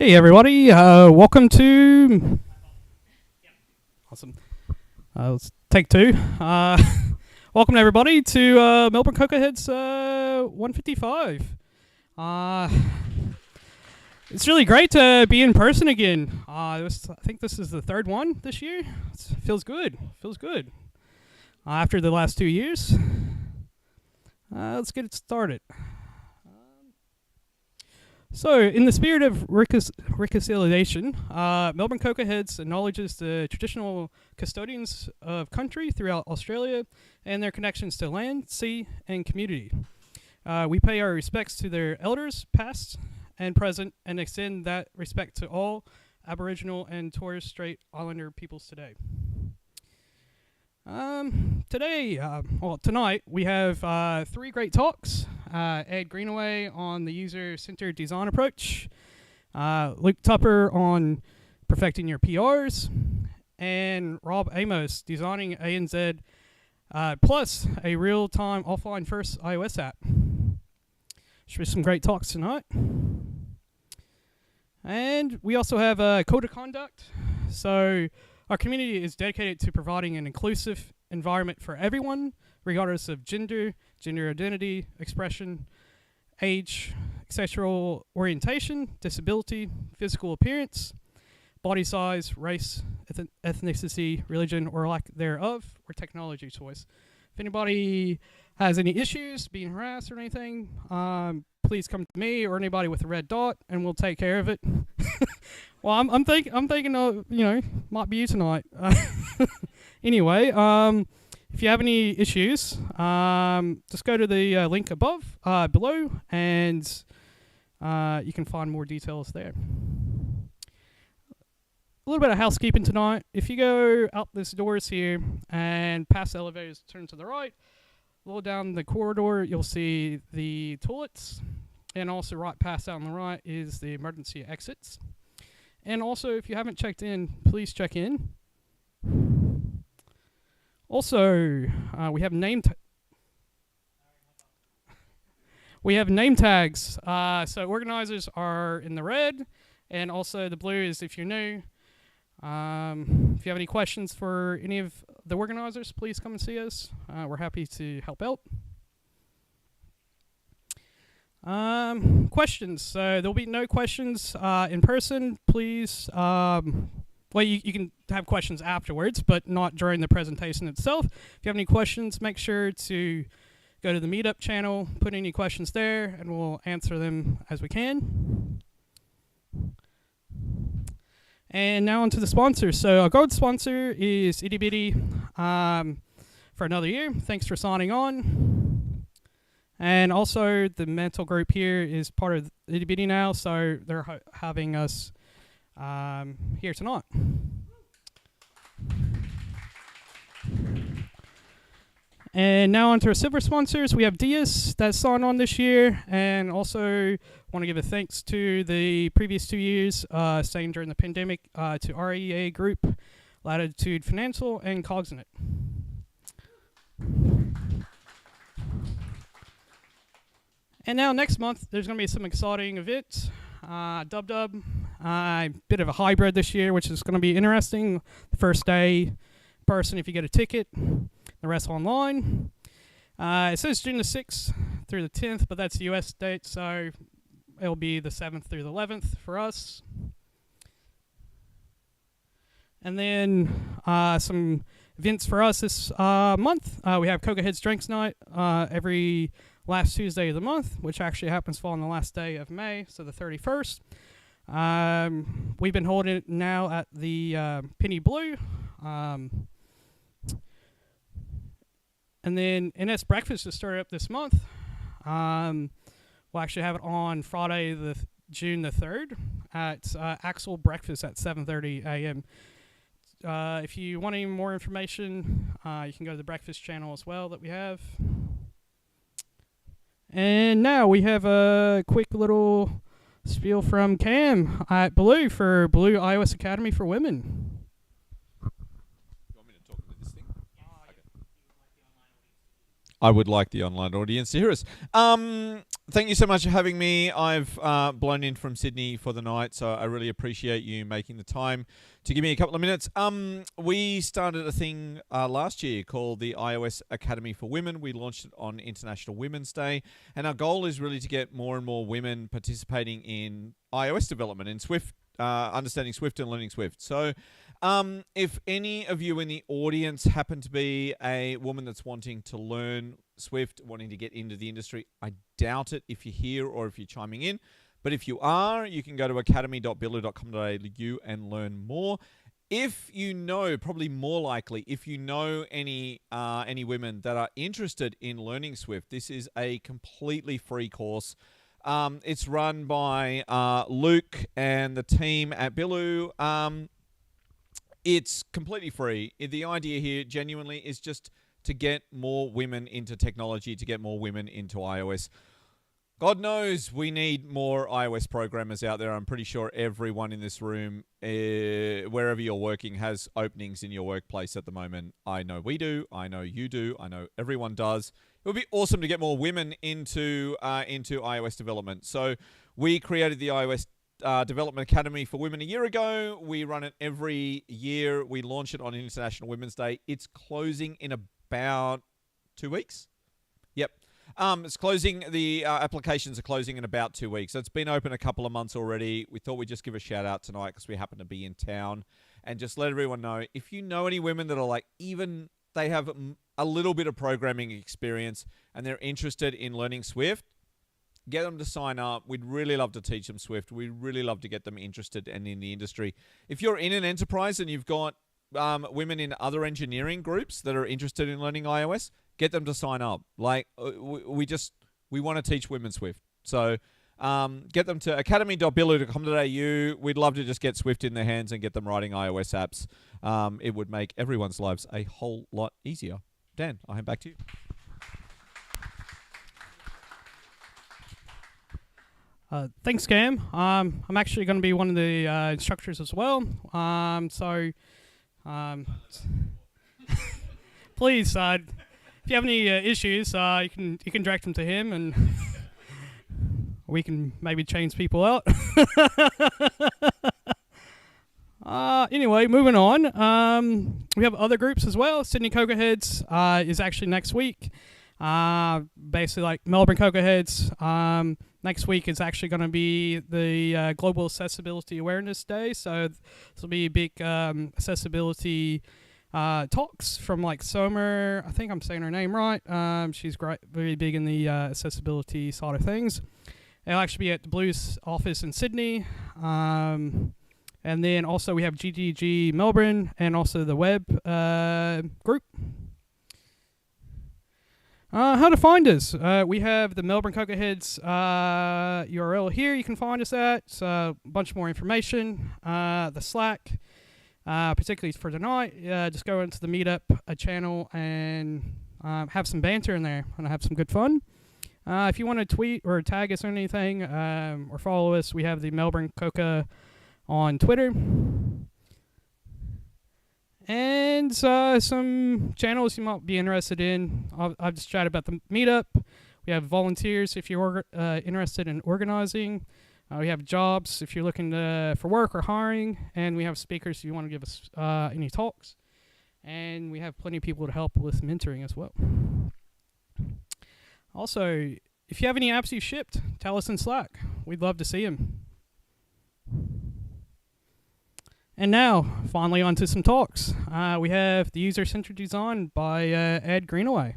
Hey everybody, welcome to... Awesome. Let's take two. Welcome everybody to Melbourne CocoaHeads 155. It's really great to be in person again. I think this is the third one this year. Feels good. After the last 2 years. Let's get it started. So, in the spirit of reconciliation, Melbourne CocoaHeads acknowledges the traditional custodians of country throughout Australia and their connections to land, sea, and community. We pay our respects to their elders, past and present, and extend that respect to all Aboriginal and Torres Strait Islander peoples today. Tonight, we have 3 great talks. Ed Greenaway on the user-centered design approach, Luke Tupper on perfecting your PRs, and Rob Amos designing ANZ Plus, a real-time offline first iOS app. Should be some great talks tonight. And we also have a code of conduct. So our community is dedicated to providing an inclusive environment for everyone, regardless of gender identity, expression, age, sexual orientation, disability, physical appearance, body size, race, ethnicity, religion, or lack thereof, or technology choice. If anybody has any issues, being harassed or anything, please come to me or anybody with a red dot, and we'll take care of it. Well, I'm thinking of, might be you tonight. Anyway, if you have any issues, just go to the link below, and you can find more details there. A little bit of housekeeping tonight. If you go out these doors here and past the elevators, turn to the right, a little down the corridor, you'll see the toilets, and also right past out on the right is the emergency exits. And also, if you haven't checked in, please check in. Also, we have name tags. So organizers are in the red, and also the blue is if you're new. If you have any questions for any of the organizers, please come and see us. We're happy to help out. Questions. So there'll be no questions in person. Please, you can have questions afterwards, but not during the presentation itself. If you have any questions, make sure to go to the Meetup channel, put any questions there, and we'll answer them as we can. And now on to the sponsors. So our gold sponsor is Itty Bitty for another year. Thanks for signing on. And also the mental group here is part of Itty Bitty now, so they're having us here tonight. And now on to our silver sponsors. We have Dias that signed on this year, and also want to give a thanks to the previous 2 years, staying during the pandemic, to REA Group, Latitude Financial, and Cognizant. And now next month, there's going to be some exciting events. Dub, bit of a hybrid this year, which is going to be interesting. The first day in person if you get a ticket, the rest online. It says June the 6th through the 10th, but that's the US date, so it'll be the 7th through the 11th for us. And then some events for us this month. We have CocoaHeads Drinks Night every last Tuesday of the month, which actually happens to fall on the last day of May, so the 31st. We've been holding it now at the Penny Blue. And then NS Breakfast is started up this month. We'll actually have it on Friday, June the 3rd at Axel Breakfast at 7:30 a.m. If you want any more information, you can go to the breakfast channel as well that we have. And now we have a quick little spiel from Cam at Blue for Blue iOS Academy for Women. I would like the online audience to hear us. Thank you so much for having me. I've blown in from Sydney for the night, so I really appreciate you making the time to give me a couple of minutes. We started a thing last year called the iOS Academy for Women. We launched it on International Women's Day, and our goal is really to get more and more women participating in iOS development and Swift, understanding Swift and learning Swift. So if any of you in the audience happen to be a woman that's wanting to learn Swift, wanting to get into the industry, I doubt it if you're here or if you're chiming in. But if you are, you can go to academy.billu.com.au and learn more. If you know, probably more likely, if you know any women that are interested in learning Swift, this is a completely free course. It's run by Luke and the team at Billu. It's completely free. The idea here, genuinely, is just to get more women into technology, to get more women into iOS. God knows we need more iOS programmers out there. I'm pretty sure everyone in this room, wherever you're working, has openings in your workplace at the moment. I know we do. I know you do. I know everyone does. It would be awesome to get more women into iOS development. So we created the iOS Development Academy for Women a year ago. We run it every year. We launch it on International Women's Day. It's closing in about 2 weeks. Yep. It's closing. The applications are closing in about 2 weeks. So it's been open a couple of months already. We thought we'd just give a shout out tonight because we happen to be in town and just let everyone know, if you know any women that are like, even they have a little bit of programming experience and they're interested in learning Swift, get them to sign up. We'd really love to teach them Swift. We'd really love to get them interested and in the industry. If you're in an enterprise and you've got women in other engineering groups that are interested in learning iOS, get them to sign up. Like, we want to teach women Swift. So get them to academy.billu.com.au. We'd love to just get Swift in their hands and get them writing iOS apps. It would make everyone's lives a whole lot easier. Dan, I'll hand back to you. Thanks, Cam. I'm actually going to be one of the instructors as well. Please, if you have any issues, you can direct them to him, and we can maybe change people out. Anyway, moving on. We have other groups as well. Sydney CocoaHeads is actually next week. Basically like Melbourne CocoaHeads. Next week is actually going to be the Global Accessibility Awareness Day. So this will be big accessibility talks from like Somer. I think I'm saying her name right. She's great, very big in the accessibility side of things. It'll actually be at the Blues office in Sydney. And then also we have GDG Melbourne and also the web group. How to find us. We have the Melbourne CocoaHeads URL here you can find us at. A bunch more information. The Slack, particularly for tonight, just go into the Meetup channel and have some banter in there and have some good fun. If you want to tweet or tag us or anything or follow us, we have the Melbourne Coca on Twitter. And some channels you might be interested in. I've just chatted about the Meetup. We have volunteers if you're interested in organizing. We have jobs if you're looking for work or hiring. And we have speakers if you want to give us any talks. And we have plenty of people to help with mentoring as well. Also, if you have any apps you shipped, tell us in Slack. We'd love to see them. And now, finally, on to some talks. We have the user-centered design by Ed Greenaway.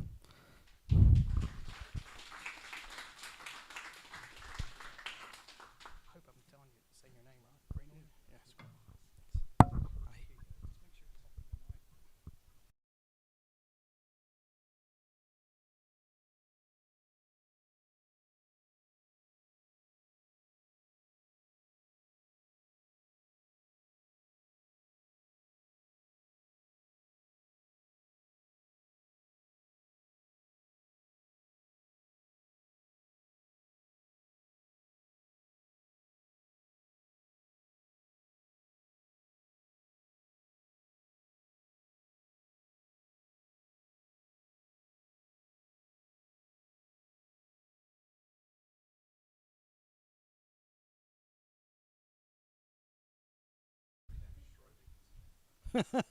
I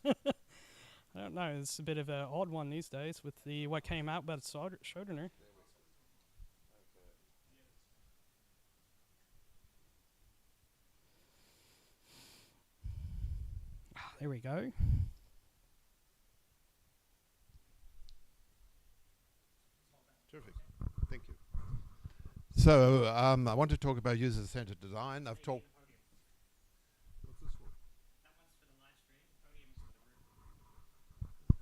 don't know. It's a bit of an odd one these days with the what came out about Schroeder. There we go. Terrific. Thank you. So I want to talk about user-centered design. I've talked. What's this for? That one's for the live stream. Podium's for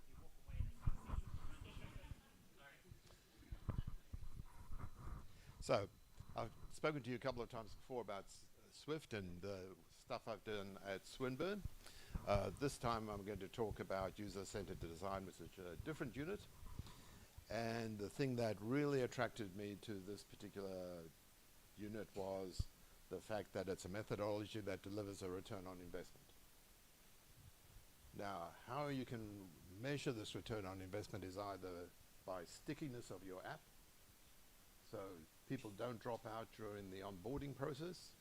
the room. If you walk away, then you can see. So I've spoken to you a couple of times before about Swift and the stuff I've done at Swinburne. This time I'm going to talk about user-centered design, which is a different unit. And the thing that really attracted me to this particular unit was the fact that it's a methodology that delivers a return on investment. Now, how you can measure this return on investment is either by stickiness of your app, so people don't drop out during the onboarding process,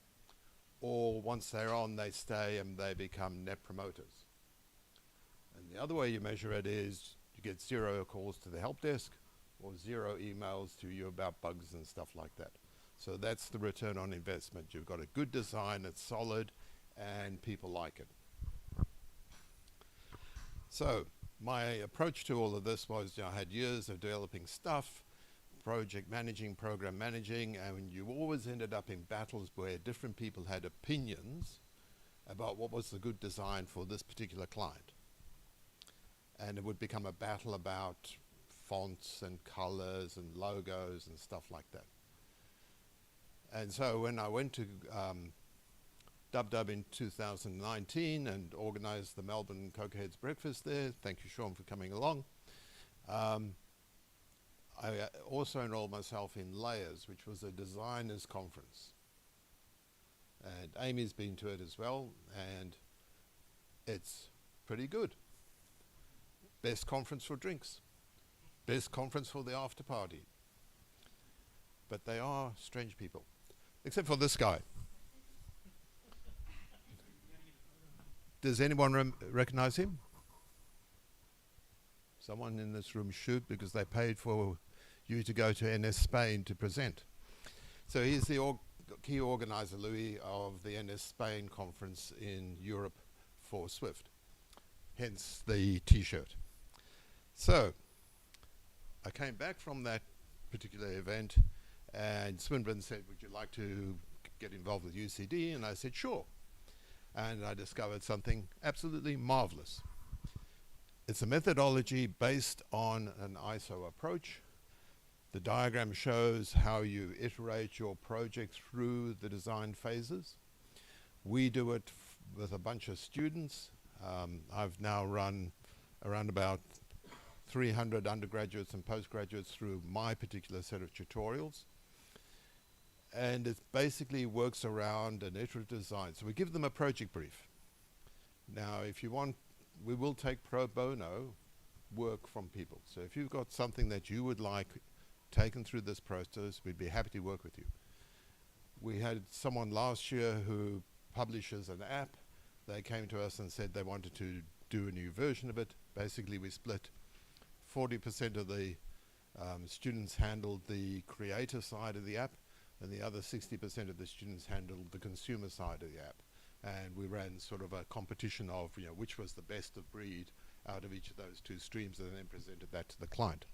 or once they're on, they stay and they become net promoters. And the other way you measure it is you get 0 calls to the help desk or 0 emails to you about bugs and stuff like that. So that's the return on investment. You've got a good design, it's solid, and people like it. So my approach to all of this was, I had years of developing stuff, project managing, program managing, and you always ended up in battles where different people had opinions about what was the good design for this particular client. And it would become a battle about fonts and colors and logos and stuff like that. And so when I went to Dub in 2019 and organized the Melbourne CocoaHeads breakfast there, thank you, Sean, for coming along, I also enrolled myself in Layers, which was a designers conference. And Amy's been to it as well, and it's pretty good. Best conference for drinks. Best conference for the after party. But they are strange people. Except for this guy. Does anyone recognize him? Someone in this room should, because they paid for you to go to NS Spain to present. So he's the key organizer, Louis, of the NS Spain conference in Europe for Swift. Hence the t-shirt. So I came back from that particular event and Swinburne said, would you like to get involved with UCD? And I said, sure. And I discovered something absolutely marvelous. It's a methodology based on an ISO approach. The diagram shows how you iterate your project through the design phases. We do it with a bunch of students. I've now run around about 300 undergraduates and postgraduates through my particular set of tutorials. And it basically works around an iterative design. So we give them a project brief. Now, if you want, we will take pro bono work from people. So if you've got something that you would like taken through this process, we'd be happy to work with you. We had someone last year who publishes an app. They came to us and said they wanted to do a new version of it. Basically, we split 40% of the students handled the creative side of the app, and the other 60% of the students handled the consumer side of the app. And we ran sort of a competition of, which was the best of breed out of each of those two streams, and then presented that to the client.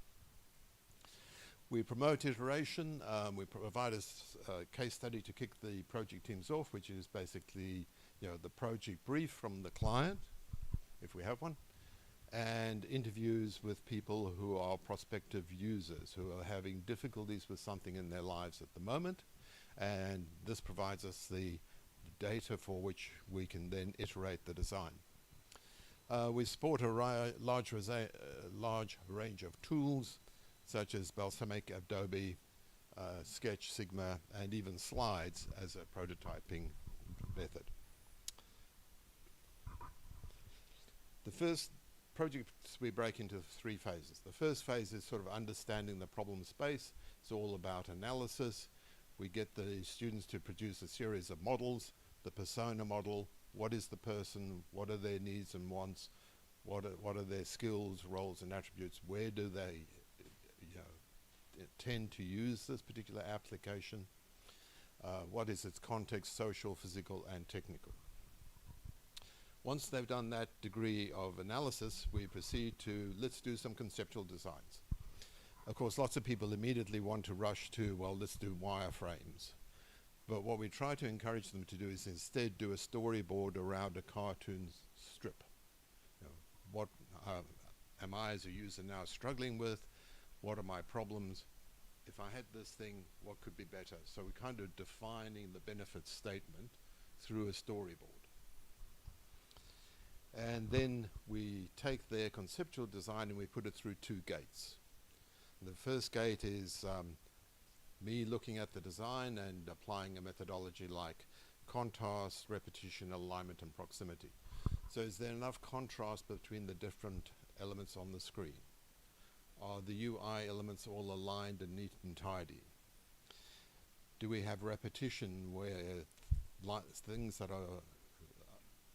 We promote iteration. We provide a case study to kick the project teams off, which is basically, the project brief from the client, if we have one, and interviews with people who are prospective users who are having difficulties with something in their lives at the moment. And this provides us the data for which we can then iterate the design. We support a large range of tools such as Balsamiq, Adobe, Sketch, Sigma, and even slides as a prototyping method. The first projects we break into 3 phases. The first phase is sort of understanding the problem space. It's all about analysis. We get the students to produce a series of models, the persona model, what is the person, what are their needs and wants, What are their skills, roles, and attributes? Where do they, tend to use this particular application? What is its context, social, physical, and technical? Once they've done that degree of analysis, we proceed to, let's do some conceptual designs. Of course, lots of people immediately want to rush to, well, let's do wireframes. But what we try to encourage them to do is instead do a storyboard around a cartoon strip. What am I as a user now struggling with? What are my problems? If I had this thing, what could be better? So we're kind of defining the benefit statement through a storyboard. And then we take their conceptual design and we put it through 2 gates. The first gate is me looking at the design and applying a methodology like contrast, repetition, alignment, and proximity. So is there enough contrast between the different elements on the screen? Are the UI elements all aligned and neat and tidy? Do we have repetition where things that are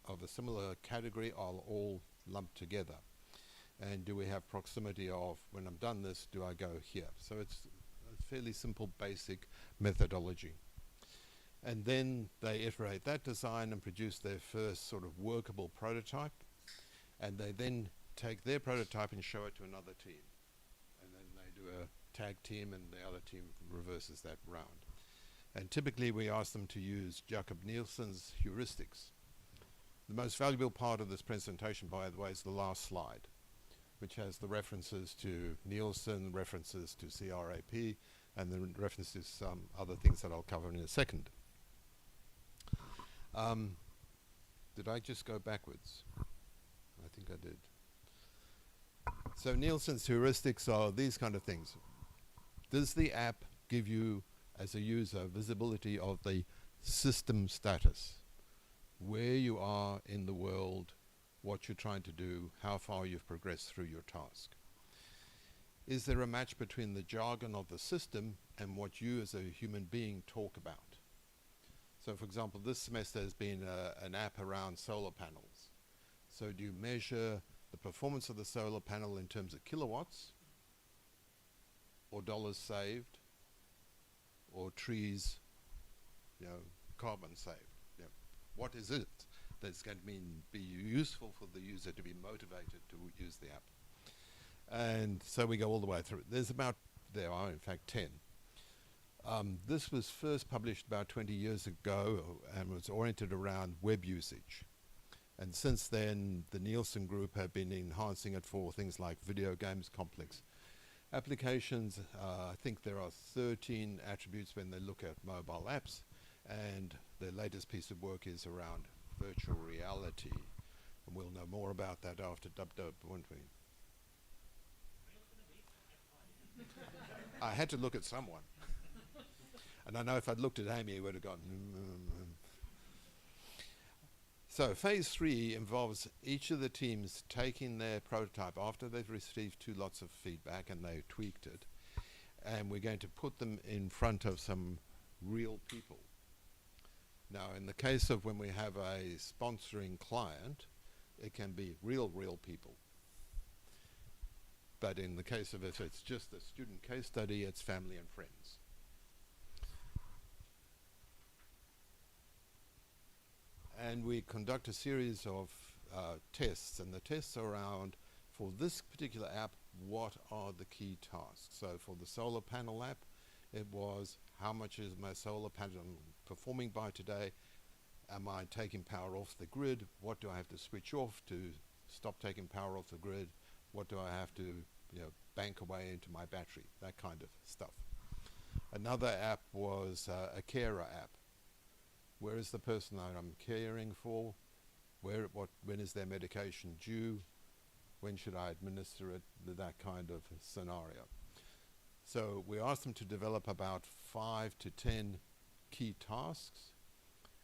of a similar category are all lumped together? And do we have proximity of, when I'm done this, do I go here? So it's a fairly simple, basic methodology. And then they iterate that design and produce their first sort of workable prototype. And they then take their prototype and show it to another team. And then they do a tag team and the other team reverses that round. And typically we ask them to use Jakob Nielsen's heuristics. The most valuable part of this presentation, by the way, is the last slide, which has the references to Nielsen, references to CRAP, and the references to some other things that I'll cover in a second. Did I just go backwards? I think I did. So Nielsen's heuristics are these kind of things. Does the app give you, as a user, visibility of the system status? Where you are in the world, what you're trying to do, how far you've progressed through your task. Is there a match between the jargon of the system and what you as a human being talk about? So for example, this semester has been an app around solar panels. So do you measure the performance of the solar panel in terms of kilowatts, or dollars saved, or trees, carbon saved? What is it that's going to be useful for the user to be motivated to use the app? And so we go all the way through. There are in fact 10. This was first published about 20 years ago and was oriented around web usage. And since then, the Nielsen group have been enhancing it for things like video games, complex applications. I think there are 13 attributes when they look at mobile apps. And their latest piece of work is around virtual reality. And we'll know more about that after Dub, won't we? I had to look at someone. And I know if I'd looked at Amy, he would have gone. So phase 3 involves each of the teams taking their prototype after they've received 2 lots of feedback and they've tweaked it. And we're going to put them in front of some real people. Now, in the case of when we have a sponsoring client, it can be real people. But in the case of if it's just a student case study, it's family and friends. And we conduct a series of tests, and the tests are around, for this particular app, what are the key tasks? So for the solar panel app, it was, how much is my solar panel performing by today? Am I taking power off the grid? What do I have to switch off to stop taking power off the grid? What do I have to bank away into my battery? That kind of stuff. Another app was a carer app. Where is the person that I'm caring for? When is their medication due? When should I administer it? That kind of scenario. So we asked them to develop about 5 to 10 key tasks,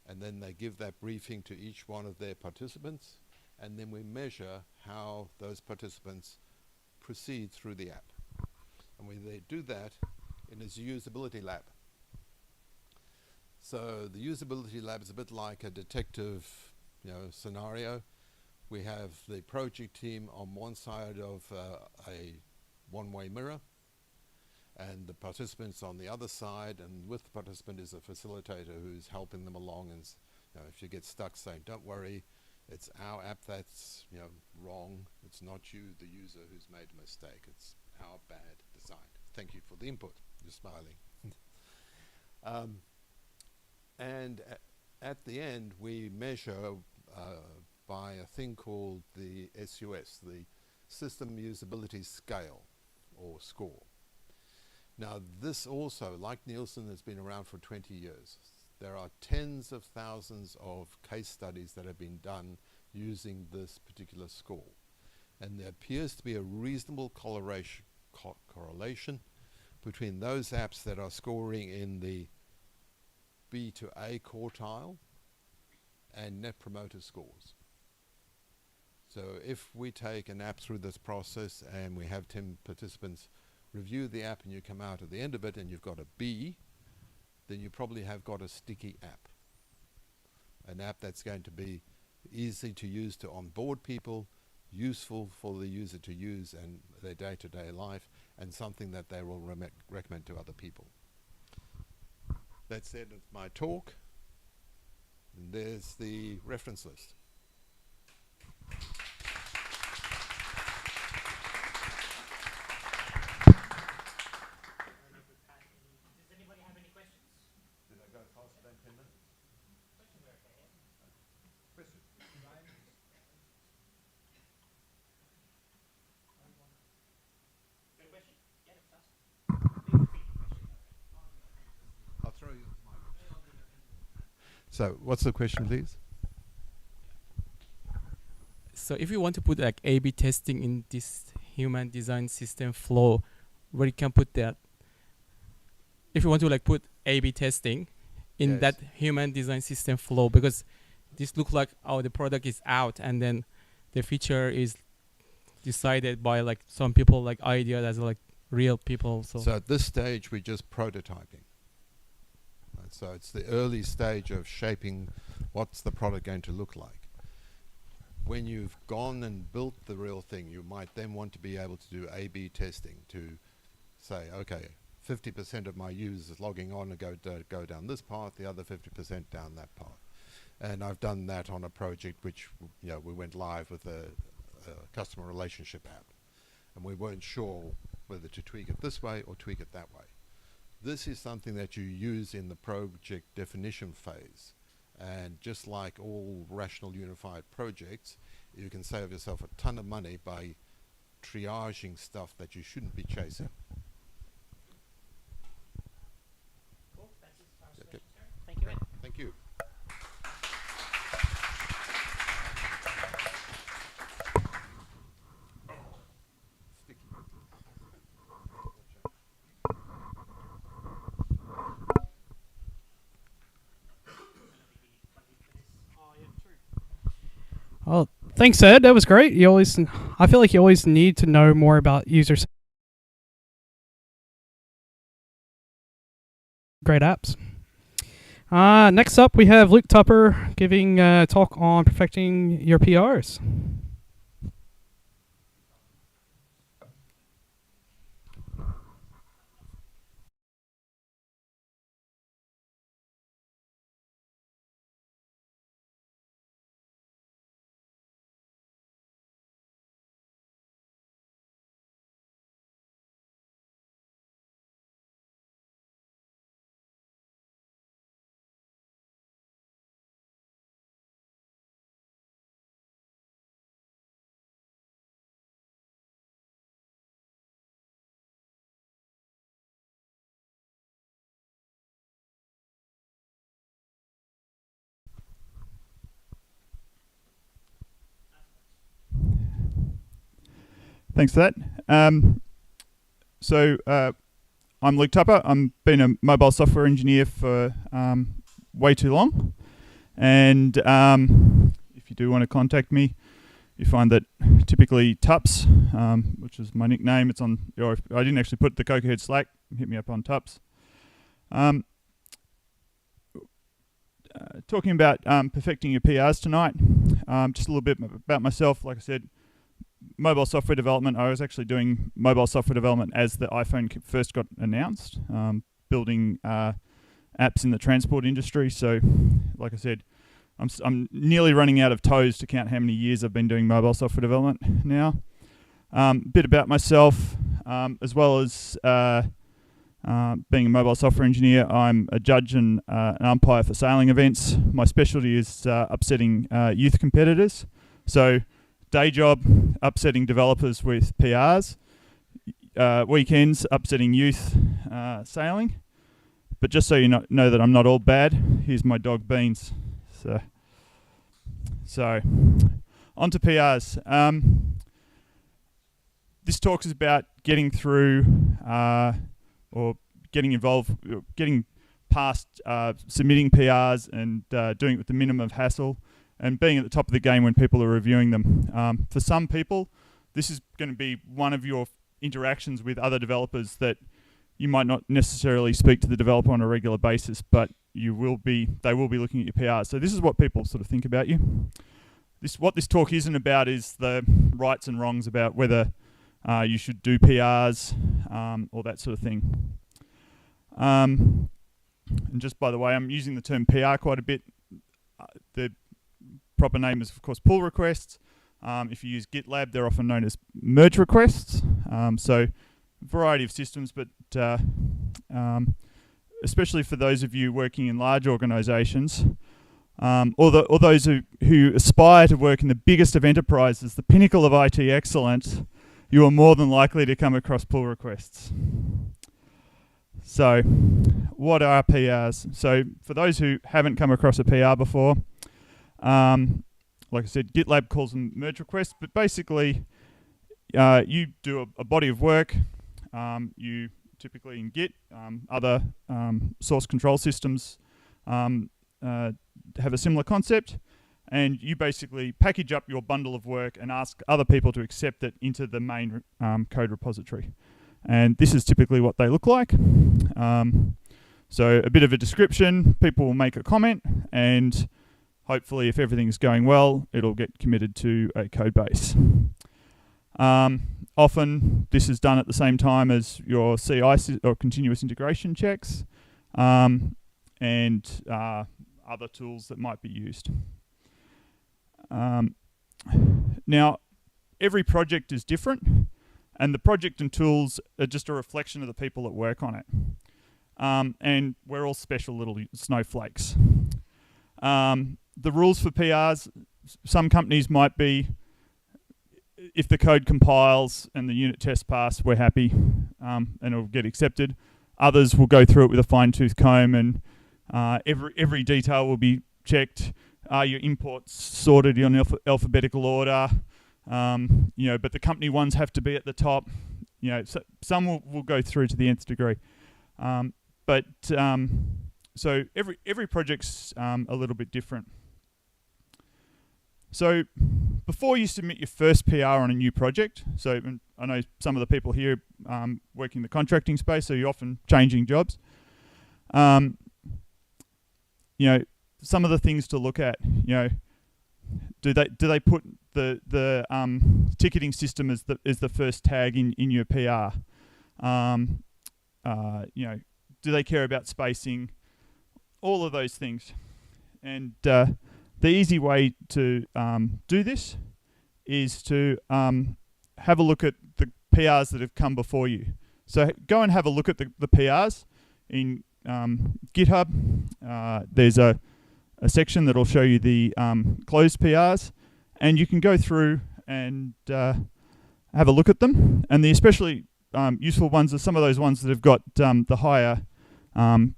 and then they give that briefing to each one of their participants, and then we measure how those participants proceed through the app. And they do that in a usability lab. So the usability lab is a bit like a detective scenario. We have the project team on one side of a one-way mirror, and the participants on the other side, and with the participant is a facilitator who's helping them along, and if you get stuck, saying, don't worry, it's our app that's wrong. It's not you, the user, who's made a mistake. It's our bad design. Thank you for the input. You're smiling. And at the end, we measure by a thing called the SUS, the System Usability Scale, or score. Now, this also, like Nielsen, has been around for 20 years. There are tens of thousands of case studies that have been done using this particular score. And there appears to be a reasonable correlation between those apps that are scoring in the B to A quartile and net promoter scores. So if we take an app through this process and we have 10 participants review the app and you come out at the end of it and you've got a B, then you probably have got a sticky app. An app that's going to be easy to use to onboard people, useful for the user to use in their day-to-day life, and something that they will recommend to other people. That's the end of my talk. And there's the reference list. I'll throw you the mic. So, what's the question, please? So if you want to put like A/B testing in this human design system flow, where you can put that? If you want to like put A/B testing in Yes. that human design system flow, because this looks like the product is out and then the feature is decided by like some people like idea as like real people. So at this stage, we're just prototyping. Right, so it's the early stage of shaping what's the product going to look like. When you've gone and built the real thing, you might then want to be able to do A/B testing to say, okay, 50% of my users logging on and go down this path, the other 50% down that path. And I've done that on a project which we went live with a customer relationship app. And we weren't sure whether to tweak it this way or tweak it that way. This is something that you use in the project definition phase. And just like all rational unified projects, you can save yourself a ton of money by triaging stuff that you shouldn't be chasing. Cool. That's it. Okay. Thank you, Ed. Thank you. Oh, thanks, Ed. That was great. I feel like you always need to know more about users. Great apps. Next up, we have Luke Tupper giving a talk on perfecting your PRs. Thanks for that. I'm Luke Tupper. I've been a mobile software engineer for way too long. And if you do want to contact me, you find that typically Tups, which is my nickname, it's on. Or if I didn't actually put the CocoaHead Slack. Hit me up on Tups. Talking about perfecting your PRs tonight. just a little bit about myself. Like I said, mobile software development. I was actually doing mobile software development as the iPhone first got announced, building apps in the transport industry. So, like I said, I'm nearly running out of toes to count how many years I've been doing mobile software development now. Bit about myself, as well as being a mobile software engineer. I'm a judge and an umpire for sailing events. My specialty is upsetting youth competitors. So, day job, upsetting developers with PRs. Weekends, upsetting youth sailing. But just so you know that I'm not all bad, here's my dog Beans. So on to PRs. This talk is about getting through or getting involved, getting past submitting PRs and doing it with the minimum of hassle, and being at the top of the game when people are reviewing them. For some people, this is going to be one of your interactions with other developers that you might not necessarily speak to the developer on a regular basis, but they will be looking at your PRs. So this is what people sort of think about you. What this talk isn't about is the rights and wrongs about whether you should do PRs or that sort of thing. And just by the way, I'm using the term PR quite a bit. The proper name is, of course, pull requests. If you use GitLab, they're often known as merge requests. So variety of systems, but especially for those of you working in large organizations, or those who aspire to work in the biggest of enterprises, the pinnacle of IT excellence, you are more than likely to come across pull requests. So, what are PRs? So, for those who haven't come across a PR before, like I said, GitLab calls them merge requests, but basically, you do a body of work. You typically in Git, other source control systems have a similar concept, and you basically package up your bundle of work and ask other people to accept it into the main code repository. And this is typically what they look like. So a bit of a description, people will make a comment, and hopefully if everything's going well, it'll get committed to a code base. Often this is done at the same time as your CI or continuous integration checks, and other tools that might be used. Now, every project is different, and the project and tools are just a reflection of the people that work on it. And we're all special little snowflakes. The rules for PRs, some companies might be, if the code compiles and the unit test pass, we're happy, and it'll get accepted. Others will go through it with a fine-tooth comb, and every detail will be checked. Are your imports sorted in alphabetical order? But the company ones have to be at the top. So some will go through to the nth degree. So every project's a little bit different. So before you submit your first PR on a new project, so I know some of the people here work in the contracting space, so you're often changing jobs. Some of the things to look at, do they put the ticketing system as the first tag in your PR? Do they care about spacing? All of those things. And the easy way to do this is to have a look at the PRs that have come before you. So go and have a look at the PRs in GitHub. There's a section that will show you the closed PRs, and you can go through and have a look at them. And the especially useful ones are some of those ones that have got the higher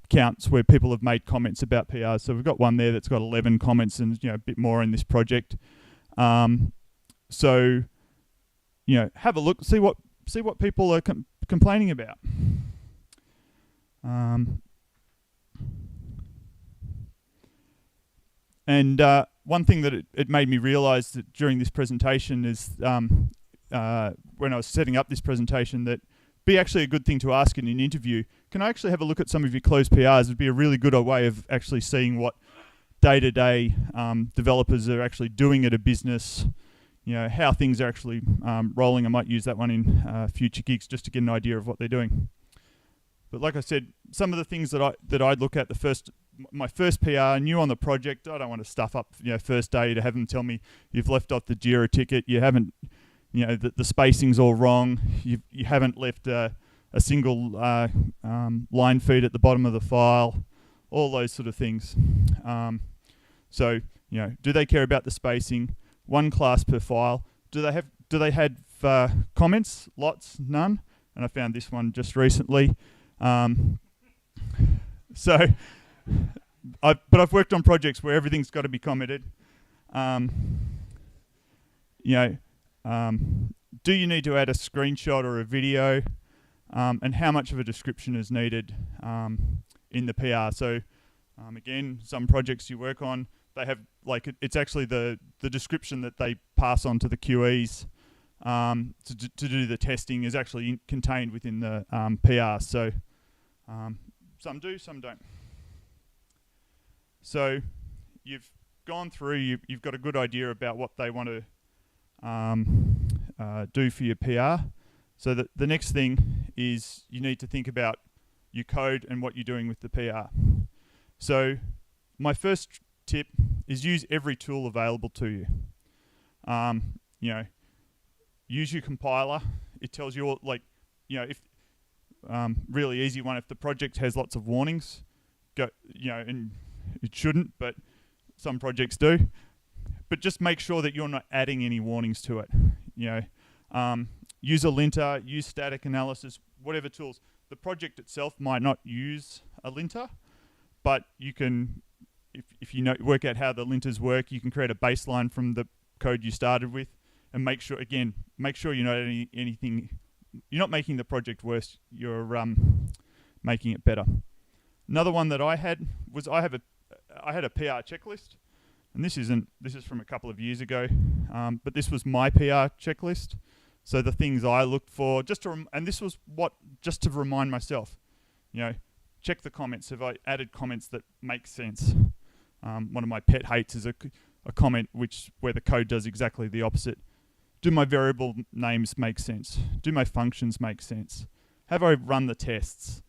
counts where people have made comments about PRs. So we've got one there that's got 11 comments and a bit more in this project. So have a look, see what people are complaining about. And one thing that it made me realise that during this presentation is when I was setting up this presentation, that be actually a good thing to ask in an interview. Can I actually have a look at some of your closed PRs? It'd be a really good way of actually seeing what day-to-day developers are actually doing at a business, how things are actually rolling. I might use that one in future gigs just to get an idea of what they're doing. But like I said, some of the things that I'd look at my first PR, new on the project. I don't want to stuff up, first day to have them tell me you've left off the Jira ticket, you haven't, the spacing's all wrong, you haven't left a single line feed at the bottom of the file, all those sort of things. So, do they care about the spacing? One class per file. Do they have comments? Lots? None? And I found this one just recently. But I've worked on projects where everything's got to be commented. Do you need to add a screenshot or a video? And how much of a description is needed in the PR? So again, some projects you work on, they have it's actually the description that they pass on to the QEs to do the testing is actually contained within the PR. So some do, some don't. So you've gone through, you've got a good idea about what they want to do for your PR. So the next thing is you need to think about your code and what you're doing with the PR. So my first tip is use every tool available to you. Use your compiler. It tells you if really easy one. If the project has lots of warnings, and it shouldn't, but some projects do. But just make sure that you're not adding any warnings to it. Use a linter, use static analysis, whatever tools. The project itself might not use a linter, but you can, if you work out how the linters work, you can create a baseline from the code you started with, and make sure you're not adding anything. You're not making the project worse. You're making it better. Another one that I had was I had a PR checklist, and this is from a couple of years ago, but this was my PR checklist. So the things I looked for, just to remind myself, check the comments. Have I added comments that make sense? One of my pet hates is a comment where the code does exactly the opposite. Do my variable names make sense? Do my functions make sense? Have I run the tests?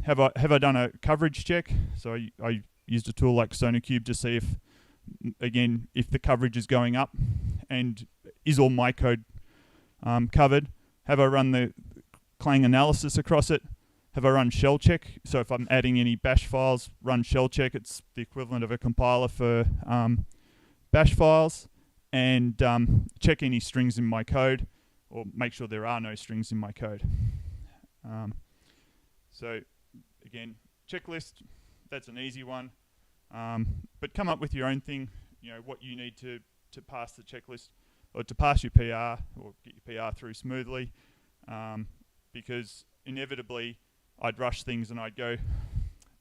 Have I done a coverage check? So I used a tool like SonarCube to see if the coverage is going up, and is all my code covered? Have I run the Clang analysis across it? Have I run shell check? So if I'm adding any bash files, run shell check. It's the equivalent of a compiler for bash files. And check any strings in my code, or make sure there are no strings in my code. So again, checklist, that's an easy one. But come up with your own thing, what you need to pass the checklist, or to pass your PR, or get your PR through smoothly. Because inevitably I'd rush things and I'd go,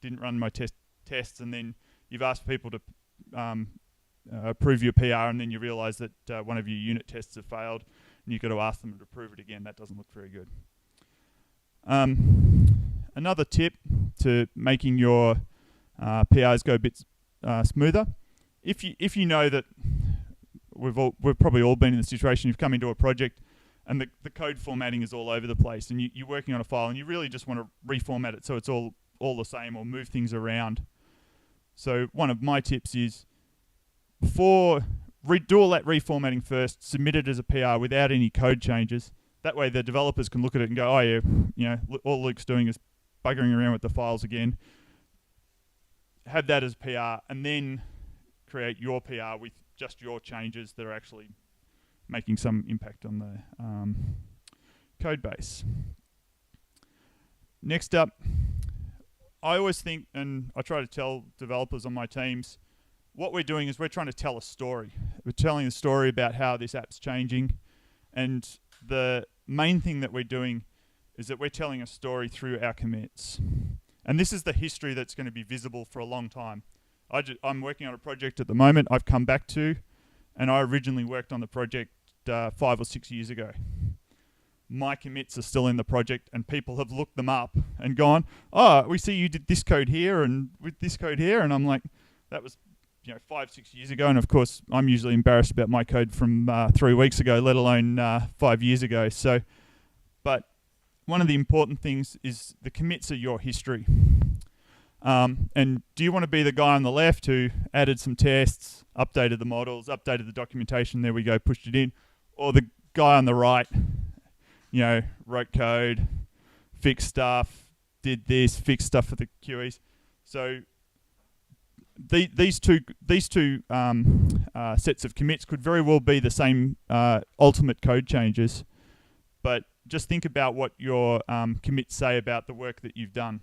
didn't run my tests, and then you've asked people to approve your PR, and then you realise that one of your unit tests have failed, and you've got to ask them to approve it again. That doesn't look very good. Another tip to making your PRs go a bit smoother, if you know that we've probably all been in the situation, you've come into a project and the code formatting is all over the place, and you're working on a file and you really just want to reformat it so it's all the same, or move things around. So one of my tips is, before do all that reformatting first, submit it as a PR without any code changes. That way the developers can look at it and go, oh yeah, all Luke's doing is buggering around with the files again. Have that as PR, and then create your PR with just your changes that are actually making some impact on the code base. Next up, I always think, and I try to tell developers on my teams, what we're doing is we're trying to tell a story. We're telling a story about how this app's changing, and the main thing that we're doing is that we're telling a story through our commits. And this is the history that's going to be visible for a long time. I'm working on a project at the moment I've come back to, and I originally worked on the project 5 or 6 years ago. My commits are still in the project, and people have looked them up and gone, oh, we see you did this code here and with this code here, and I'm like, that was 5-6 years ago, and of course I'm usually embarrassed about my code from 3 weeks ago, let alone 5 years ago. So, but one of the important things is the commits are your history. And do you want to be the guy on the left who added some tests, updated the models, updated the documentation, there we go, pushed it in, or the guy on the right, wrote code, fixed stuff, did this, fixed stuff for the QEs. So these two sets of commits could very well be the same ultimate code changes, but just think about what your commits say about the work that you've done.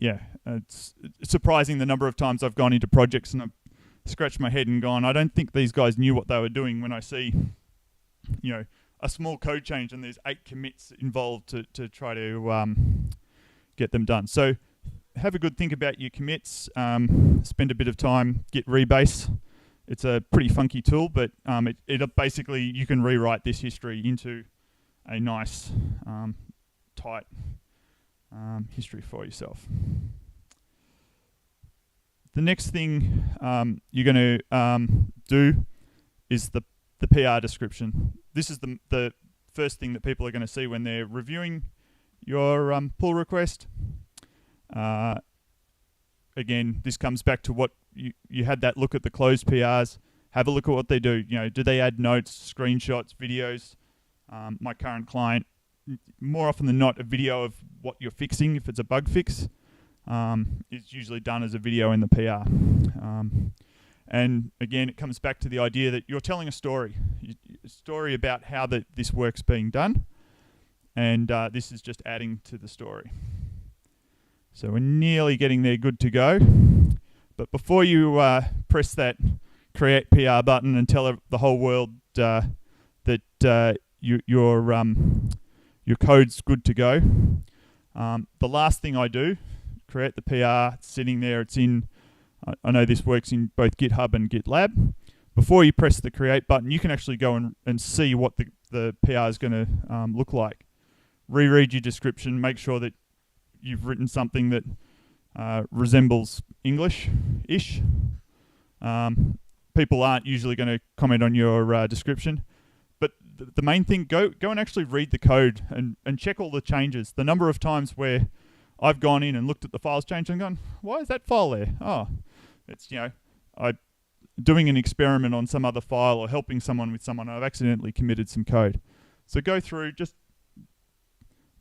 It's surprising the number of times I've gone into projects and I've scratched my head and gone, I don't think these guys knew what they were doing, when I see, a small code change and there's 8 commits involved to try to get them done. So have a good think about your commits, spend a bit of time, Git rebase. It's a pretty funky tool, but it basically, you can rewrite this history into a nice, tight history for yourself. The next thing you're going to do is the PR description. This is the first thing that people are going to see when they're reviewing your pull request. Again, this comes back to what you had that look at the closed PRs. Have a look at what they do. Do they add notes, screenshots, videos? My current client, more often than not, a video of what you're fixing, if it's a bug fix, is usually done as a video in the PR. And again, it comes back to the idea that you're telling a story about how this work's being done, and this is just adding to the story. So we're nearly getting there, good to go. But before you press that create PR button and tell the whole world that your code's good to go, the last thing I do, create the PR, it's sitting there, it's in, I know this works in both GitHub and GitLab. Before you press the create button, you can actually go and see what the PR is going to look like. Reread your description, make sure that you've written something that resembles English-ish. People aren't usually going to comment on your description. But the main thing, go and actually read the code and check all the changes. The number of times where I've gone in and looked at the files change and gone, why is that file there? Oh, it's, I'm doing an experiment on some other file or helping someone with someone, I've accidentally committed some code. So go through, just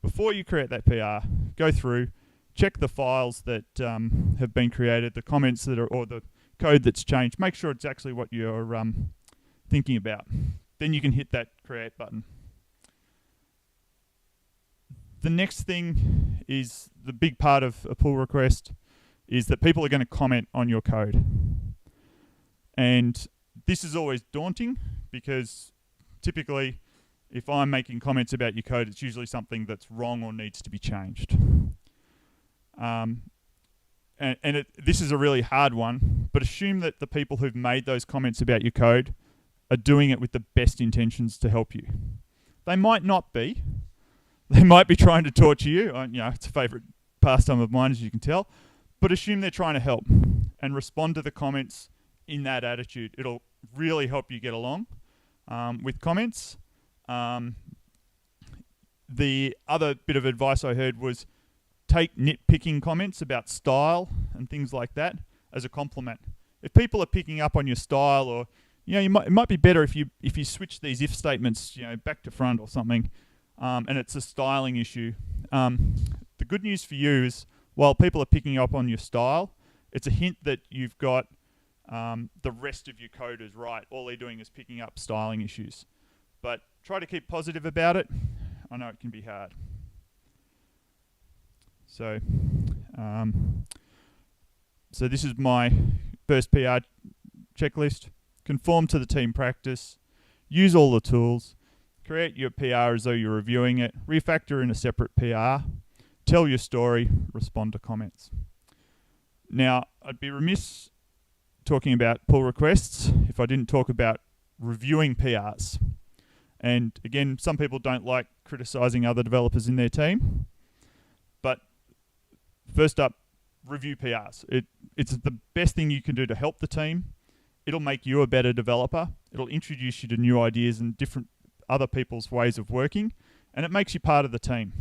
before you create that PR, go through, check the files that have been created, the comments that are, or the code that's changed. Make sure it's actually what you're thinking about. Then you can hit that create button. The next thing is the big part of a pull request is that people are going to comment on your code. And this is always daunting because typically if I'm making comments about your code, it's usually something that's wrong or needs to be changed. This is a really hard one, but assume that the people who've made those comments about your code are doing it with the best intentions to help you. They might not be. They might be trying to torture you. It's a favourite pastime of mine, as you can tell. But assume they're trying to help and respond to the comments in that attitude. It'll really help you get along with comments. The other bit of advice I heard was take nitpicking comments about style and things like that as a compliment. If people are picking up on your style, or it might be better if you switch these if statements back to front or something, and it's a styling issue. The good news for you is while people are picking up on your style, it's a hint that you've got the rest of your code is right. All they're doing is picking up styling issues. But try to keep positive about it. I know it can be hard. So this is my first PR checklist. Conform to the team practice. Use all the tools. Create your PR as though you're reviewing it. Refactor in a separate PR. Tell your story. Respond to comments. Now, I'd be remiss talking about pull requests if I didn't talk about reviewing PRs. And again, some people don't like criticizing other developers in their team. But first up, review PRs. It's the best thing you can do to help the team. It'll make you a better developer. It'll introduce you to new ideas and different other people's ways of working, and it makes you part of the team.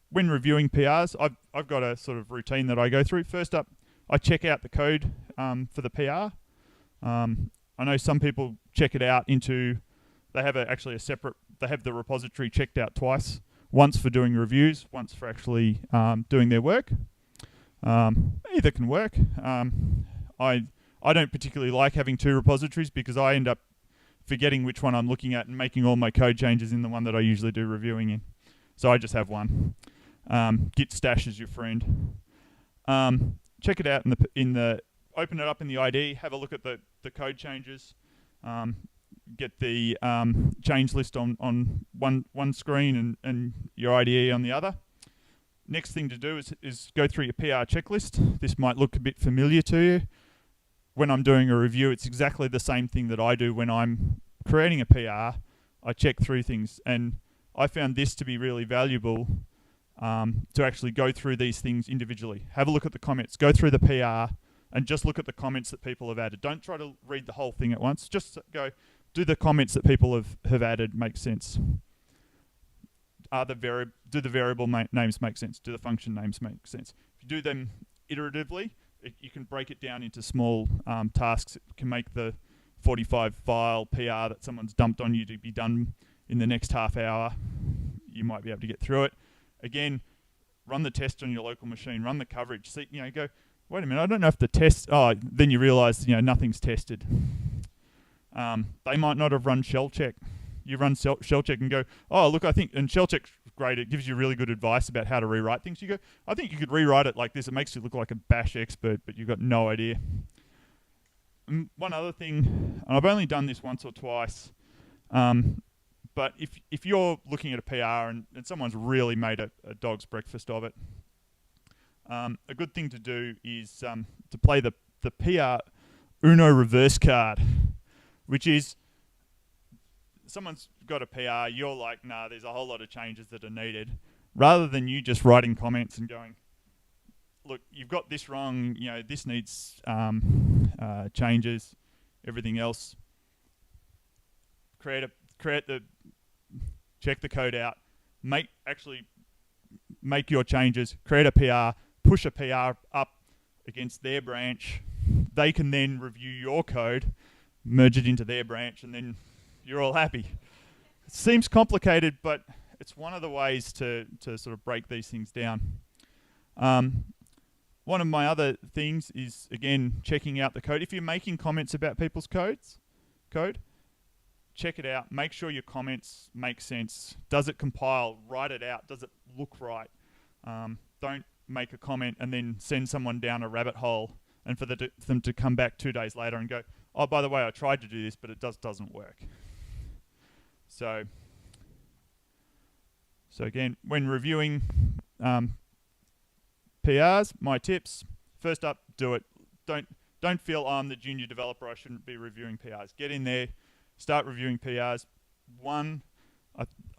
When reviewing PRs, I've got a sort of routine that I go through. First up, I check out the code for the PR. I know some people check it out into, they have they have the repository checked out twice, once for doing reviews, once for actually doing their work. Either can work. I don't particularly like having two repositories because I end up forgetting which one I'm looking at and making all my code changes in the one that I usually do reviewing in. So I just have one. Git stash is your friend. Check it out open it up in the IDE, have a look at the code changes, get the change list on one screen and your IDE on the other. Next thing to do is go through your PR checklist. This might look a bit familiar to you. When I'm doing a review, it's exactly the same thing that I do when I'm creating a PR. I check through things, and I found this to be really valuable to actually go through these things individually. Have a look at the comments, go through the PR, and just look at the comments that people have added. Don't try to read the whole thing at once. Just go, do the comments that people have added make sense? Do the variable names make sense? Do the function names make sense? If you do them iteratively, you can break it down into small tasks. It can make the 45 file PR that someone's dumped on you to be done in the next half hour. You might be able to get through it. Again, run the test on your local machine, run the coverage. See, go, wait a minute, I don't know if the test, then you realize, nothing's tested. They might not have run shell check. You run shell check and go, oh, look, I think, and shell check's great. It gives you really good advice about how to rewrite things. You go, I think you could rewrite it like this. It makes you look like a bash expert, but you've got no idea. And one other thing, and I've only done this once or twice, but if you're looking at a PR and someone's really made a dog's breakfast of it, a good thing to do is to play the PR Uno reverse card, which is someone's got a PR, you're like, nah, there's a whole lot of changes that are needed. Rather than you just writing comments and going, look, you've got this wrong, this needs changes, everything else. Check the code out, make your changes, create a PR, push a PR up against their branch. They can then review your code, merge it into their branch, and then you're all happy. It seems complicated, but it's one of the ways to sort of break these things down. One of my other things is, again, checking out the code. If you're making comments about people's code, check it out. Make sure your comments make sense. Does it compile? Write it out. Does it look right? Don't make a comment and then send someone down a rabbit hole and for them to come back 2 days later and go, oh, by the way, I tried to do this, but it doesn't work. So again, when reviewing PRs, my tips, first up, do it. Don't feel I'm the junior developer, I shouldn't be reviewing PRs. Get in there, start reviewing PRs.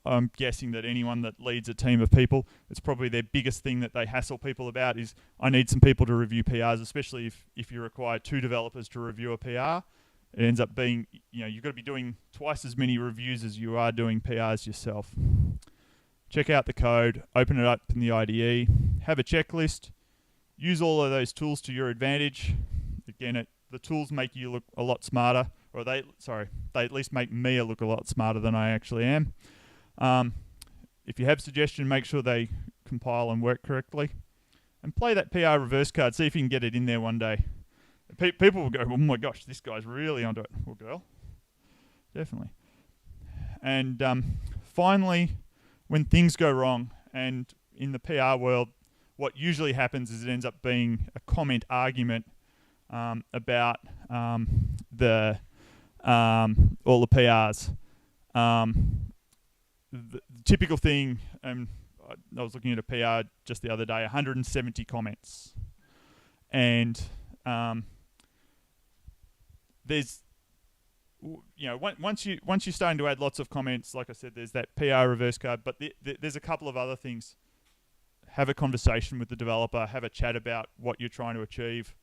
I'm guessing that anyone that leads a team of people, it's probably their biggest thing that they hassle people about is, I need some people to review PRs, especially if you require 2 developers to review a PR. It ends up being, you've got to be doing twice as many reviews as you are doing PRs yourself. Check out the code, open it up in the IDE, have a checklist, use all of those tools to your advantage. Again, the tools make you look a lot smarter, or they at least make me look a lot smarter than I actually am. If you have suggestions, make sure they compile and work correctly. And play that PR reverse card, see if you can get it in there one day. People will go, oh my gosh, this guy's really onto it. Or girl. Definitely. And finally, when things go wrong, and in the PR world, what usually happens is it ends up being a comment argument about all the PRs. The typical thing, I was looking at a PR just the other day, 170 comments. And there's once you're starting to add lots of comments, like I said, there's that PR reverse card, but there's a couple of other things. Have a conversation with the developer, have a chat about what you're trying to achieve.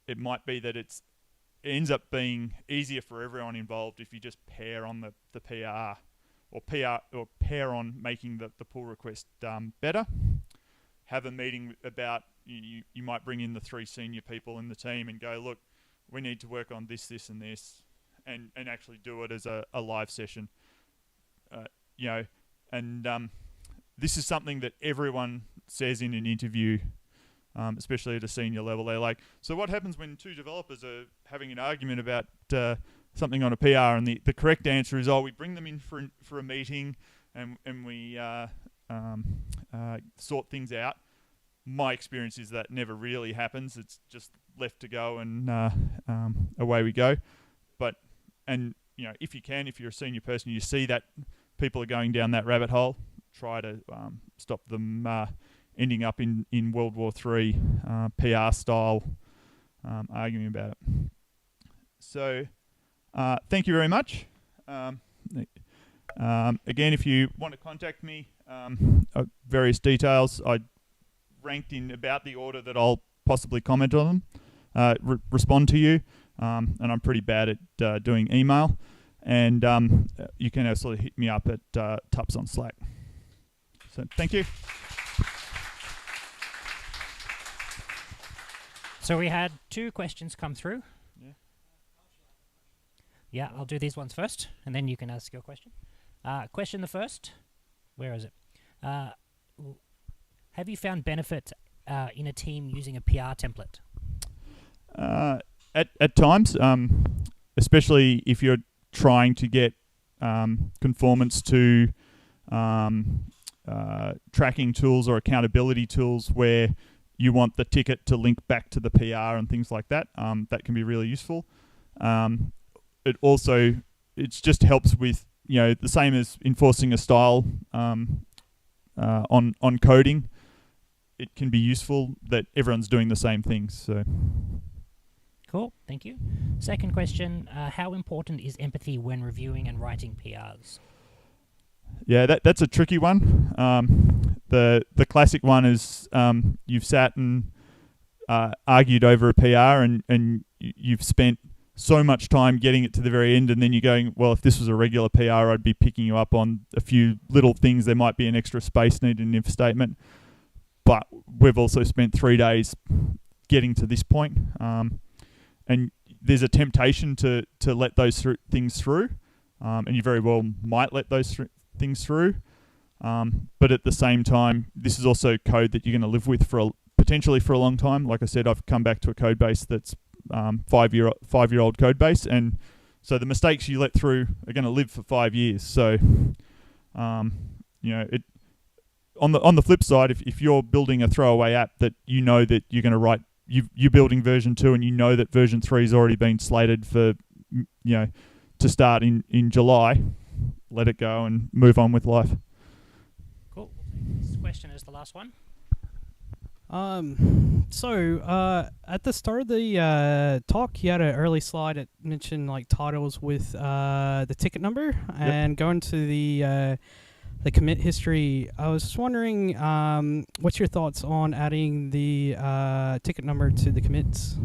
It might be that it ends up being easier for everyone involved if you just pair on the PR or pair on making the pull request better. Have a meeting about, you might bring in the 3 senior people in the team and go, look, we need to work on this, this, and this, and actually do it as a live session. This is something that everyone says in an interview, especially at a senior level. They're like, so what happens when 2 developers are having an argument about something on a PR? And the correct answer is, we bring them in for a meeting and we sort things out. My experience is that never really happens. It's just left to go and away we go. If you're a senior person, you see that people are going down that rabbit hole, try to stop them ending up in World War III PR style arguing about it. So thank you very much. Again, if you want to contact me, various details, I ranked in about the order that I'll possibly comment on them, respond to you, and I'm pretty bad at doing email. And you can also hit me up at Tups on Slack. So thank you. So we had 2 questions come through. Yeah. Yeah, I'll do these ones first, and then you can ask your question. Question the first. Where is it? Have you found benefit in a team using a PR template? At times, especially if you're trying to get conformance to tracking tools or accountability tools where you want the ticket to link back to the PR and things like that. That can be really useful. It just helps with, the same as enforcing a style on coding. It can be useful that everyone's doing the same things. So. Cool, thank you. Second question, how important is empathy when reviewing and writing PRs? Yeah, that's a tricky one. The classic one is you've sat and argued over a PR and you've spent so much time getting it to the very end, and then you're going, well, if this was a regular PR, I'd be picking you up on a few little things. There might be an extra space needed in if statement. But we've also spent 3 days getting to this point. And there's a temptation to let those things through. And you very well might let those things through. But at the same time, this is also code that you're going to live with potentially for a long time. Like I said, I've come back to a code base that's 5-year-old code base. And so the mistakes you let through are going to live for 5 years. So, on the flip side, if you're building a throwaway app that you know that you're going to write, you're building version 2 and you know that version 3 has already been slated for, to start in July, let it go and move on with life. Cool. This question is the last one. So at the start of the talk, you had an early slide that mentioned like titles with the ticket number and going to the commit history. I was just wondering, what's your thoughts on adding the ticket number to the commits?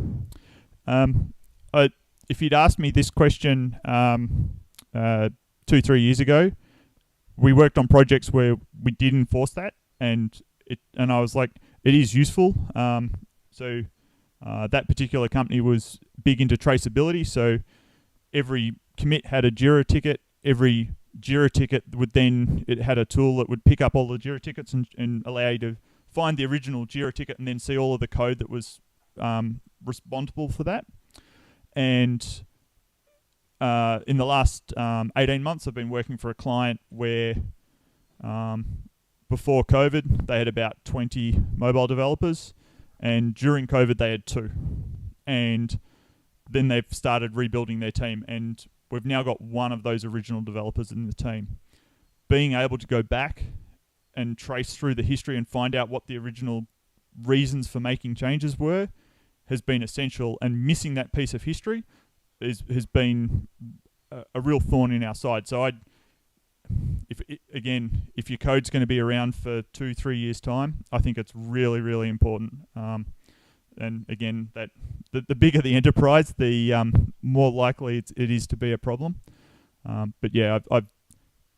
If you'd asked me this question 2-3 years ago, we worked on projects where we did enforce that, and I was like, it is useful. So that particular company was big into traceability, so every commit had a Jira ticket. Every Jira ticket it had a tool that would pick up all the Jira tickets and allow you to find the original Jira ticket and then see all of the code that was responsible for that. And in the last 18 months, I've been working for a client where before COVID, they had about 20 mobile developers, and during COVID, they had 2. And then they've started rebuilding their team, and we've now got one of those original developers in the team. Being able to go back and trace through the history and find out what the original reasons for making changes were has been essential, and missing that piece of history has been a real thorn in our side. So if your code's going to be around for 2-3 years time, I think it's really, really important. And again, that the bigger the enterprise, the more likely it is to be a problem. But yeah, I've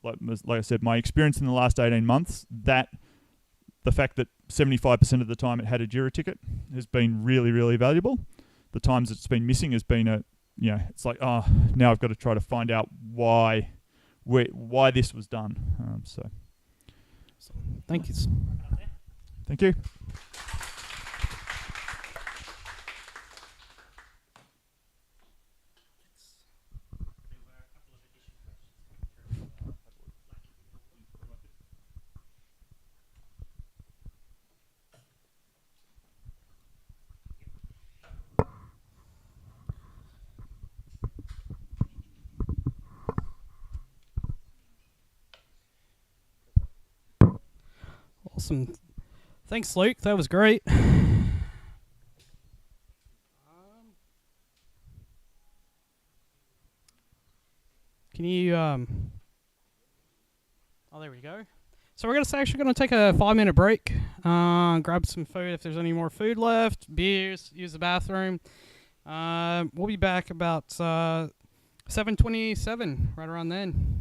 like I said, my experience in the last 18 months, that the fact that 75% of the time it had a Jira ticket has been really, really valuable. The times it's been missing has been it's like, now I've got to try to find out why this was done. So Thank you. thank you. Awesome. Thanks, Luke. That was great. Can you oh, there we go. So we're actually gonna take a 5-minute break. Grab some food if there's any more food left, beers, use the bathroom. We'll be back about 7:27, right around then.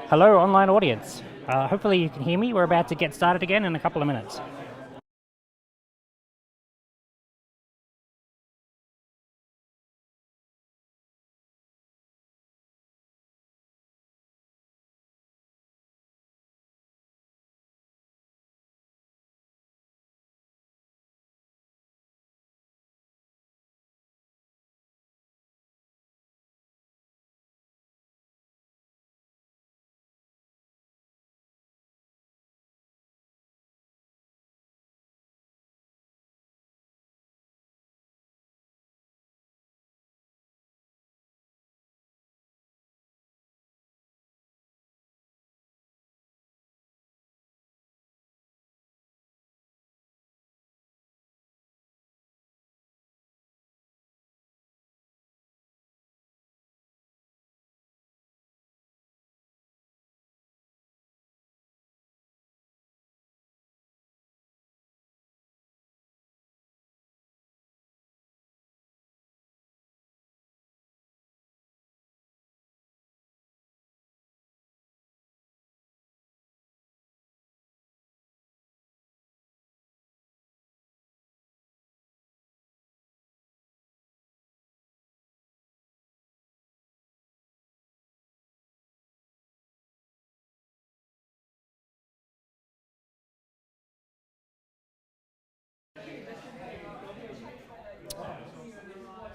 Hello, online audience. Hopefully you can hear me. We're about to get started again in a couple of minutes.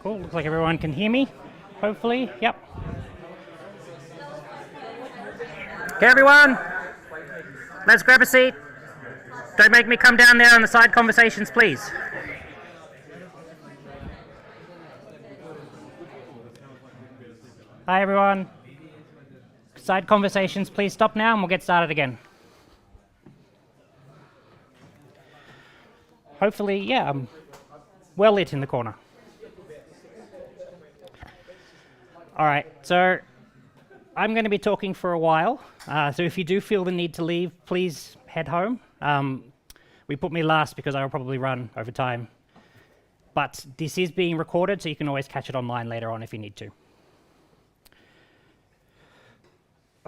Cool, looks like everyone can hear me, hopefully, yep. Okay everyone, let's grab a seat. Don't make me come down there on the side conversations, please. Hi everyone. Side conversations, please stop now and we'll get started again. Hopefully, yeah, I'm well lit in the corner. All right, so I'm going to be talking for a while. So if you do feel the need to leave, please head home. We put me last because I will probably run over time. But this is being recorded, so you can always catch it online later on if you need to.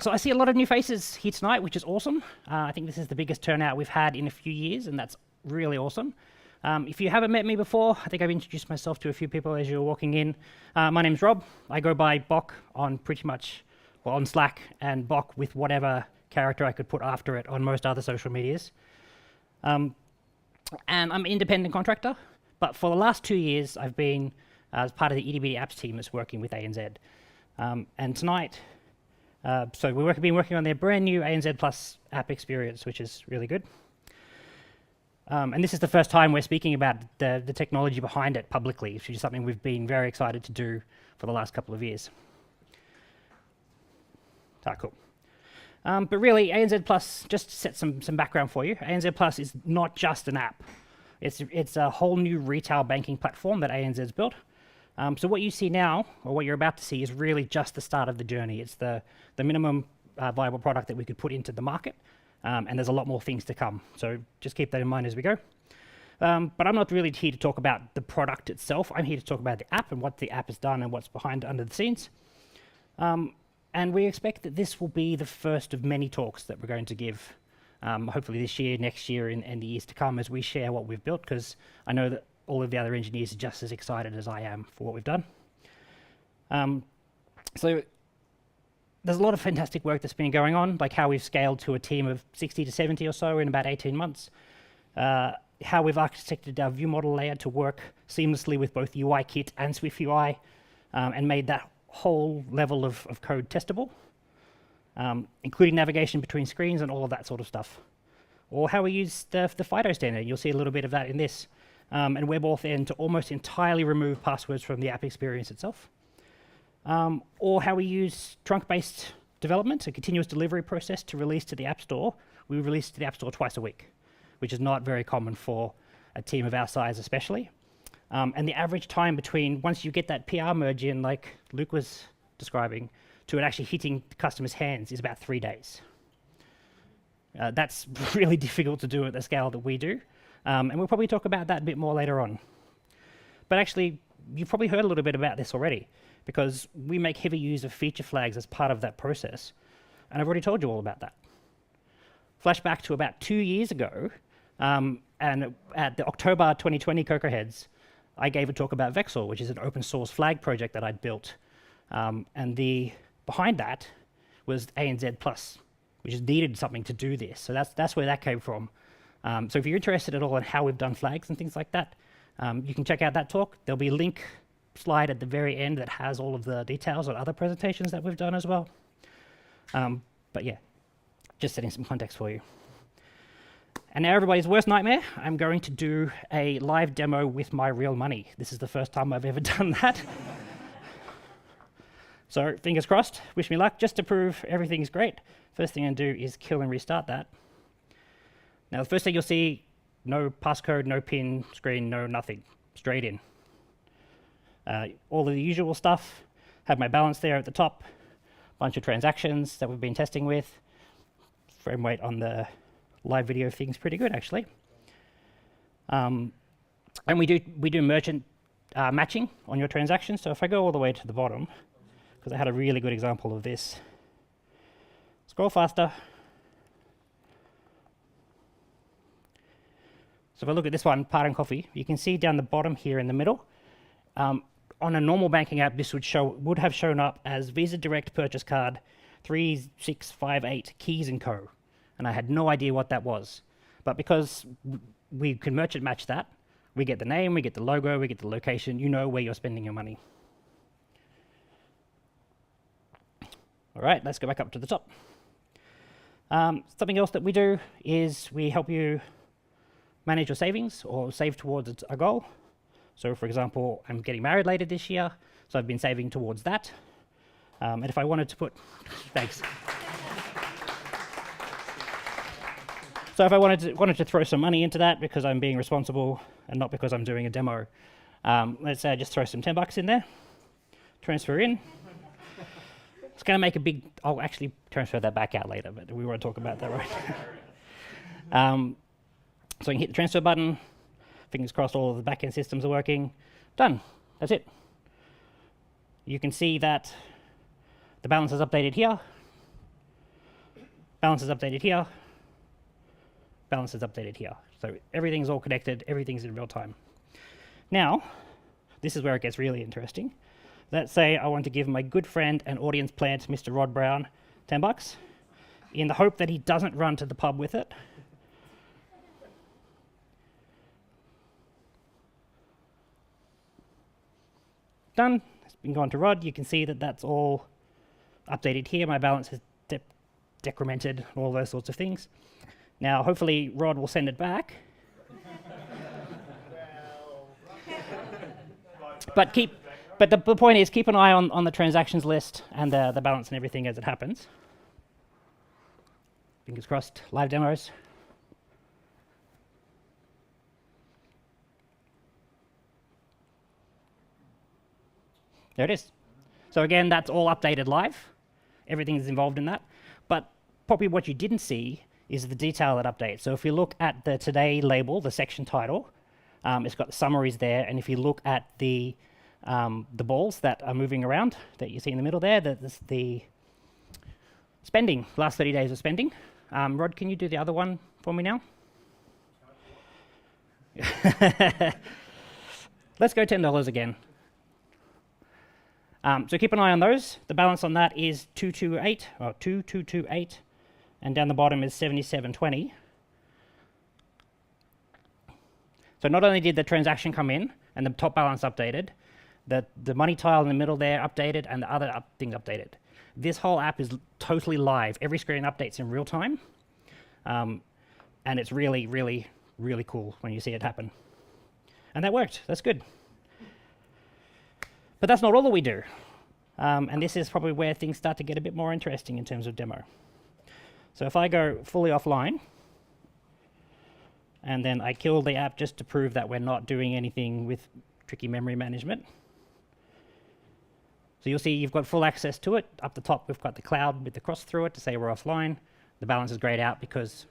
So I see a lot of new faces here tonight, which is awesome. I think this is the biggest turnout we've had in a few years, and that's really awesome. If you haven't met me before, I think I've introduced myself to a few people as you're walking in. My name's Rob. I go by Bok on pretty much, well, on Slack, and Bok with whatever character I could put after it on most other social medias. And I'm an independent contractor, but for the last 2 years, I've been as part of the itty-bitty apps team that's working with ANZ. And tonight, so we've been working on their brand new ANZ Plus app experience, which is really good. And this is the first time we're speaking about the technology behind it publicly, which is something we've been very excited to do for the last couple of years. Cool. But really, ANZ Plus, just to set some background for you, ANZ Plus is not just an app. It's a whole new retail banking platform that ANZ's built. So what you see now, or what you're about to see, is really just the start of the journey. It's the minimum viable product that we could put into the market. And there's a lot more things to come. So just keep that in mind as we go. But I'm not really here to talk about the product itself. I'm here to talk about the app and what the app has done and what's behind under the scenes. And we expect that this will be the first of many talks that we're going to give, hopefully this year, next year, and the years to come as we share what we've built, because I know that all of the other engineers are just as excited as I am for what we've done. So there's a lot of fantastic work that's been going on, like how we've scaled to a team of 60 to 70 or so in about 18 months. How we've architected our view model layer to work seamlessly with both UIKit and SwiftUI, and made that whole level of code testable, including navigation between screens and all of that sort of stuff. Or how we use the FIDO standard. You'll see a little bit of that in this. And WebAuthn to almost entirely remove passwords from the app experience itself. Or how we use trunk-based development, a continuous delivery process to release to the App Store. We release to the App Store twice a week, which is not very common for a team of our size especially. And the average time between once you get that PR merge in, like Luke was describing, to it actually hitting the customer's hands is about 3 days. That's really difficult to do at the scale that we do. And we'll probably talk about that a bit more later on. But actually, you've probably heard a little bit about this already, because we make heavy use of feature flags as part of that process. And I've already told you all about that. Flashback to about 2 years ago, and at the October 2020 CocoaHeads, I gave a talk about Vexor, which is an open source flag project that I'd built. And behind that was ANZ Plus, which has needed something to do this. So that's where that came from. So if you're interested at all in how we've done flags and things like that, you can check out that talk. There'll be a link slide at the very end that has all of the details on other presentations that we've done as well. But yeah, just setting some context for you. And now everybody's worst nightmare, I'm going to do a live demo with my real money. This is the first time I've ever done that. So fingers crossed, wish me luck. Just to prove everything's great, first thing I'm going to do is kill and restart that. Now the first thing you'll see, no passcode, no PIN screen, no nothing, straight in. All of the usual stuff, have my balance there at the top, bunch of transactions that we've been testing with. Frame rate on the live video thing's pretty good actually. And we do merchant matching on your transactions. So if I go all the way to the bottom, because I had a really good example of this. Scroll faster. So if I look at this one, Pardon Coffee, you can see down the bottom here in the middle. On a normal banking app, this would have shown up as Visa Direct Purchase Card 3658 Keys & Co. And I had no idea what that was. But because we can merchant match that, we get the name, we get the logo, we get the location, you know where you're spending your money. All right, let's go back up to the top. Something else that we do is we help you manage your savings or save towards a goal. So for example, I'm getting married later this year, so I've been saving towards that. And if I wanted to put, thanks. So if I wanted to throw some money into that because I'm being responsible and not because I'm doing a demo, let's say I just throw some $10 in there, transfer in. It's going to make a big, I'll actually transfer that back out later, but we won't talk about that right now. So I can hit the transfer button, fingers crossed all of the back-end systems are working. Done, that's it. You can see that the balance is updated here, balance is updated here, balance is updated here. So everything's all connected, everything's in real time. Now, this is where it gets really interesting. Let's say I want to give my good friend and audience plant, Mr. Rod Brown, $10, in the hope that he doesn't run to the pub with it. Done. It's been gone to Rod. You can see that that's all updated here. My balance has decremented, all those sorts of things. Now, hopefully, Rod will send it back. But the point is, keep an eye on the transactions list and the balance and everything as it happens. Fingers crossed. Live demos. There it is. So again, that's all updated live. Everything is involved in that. But probably what you didn't see is the detail that updates. So if you look at the today label, the section title, it's got the summaries there. And if you look at the balls that are moving around that you see in the middle there, the spending, last 30 days of spending. Rod, can you do the other one for me now? Let's go $10 again. So keep an eye on those. The balance on that is 2228, and down the bottom is 7720. So not only did the transaction come in and the top balance updated, the money tile in the middle there updated, and the other thing updated. This whole app is totally live. Every screen updates in real time, and it's really, really, really cool when you see it happen. And that worked. That's good. But that's not all that we do. And this is probably where things start to get a bit more interesting in terms of demo. So if I go fully offline, and then I kill the app just to prove that we're not doing anything with tricky memory management. So you'll see you've got full access to it. Up the top, we've got the cloud with the cross through it to say we're offline. The balance is grayed out because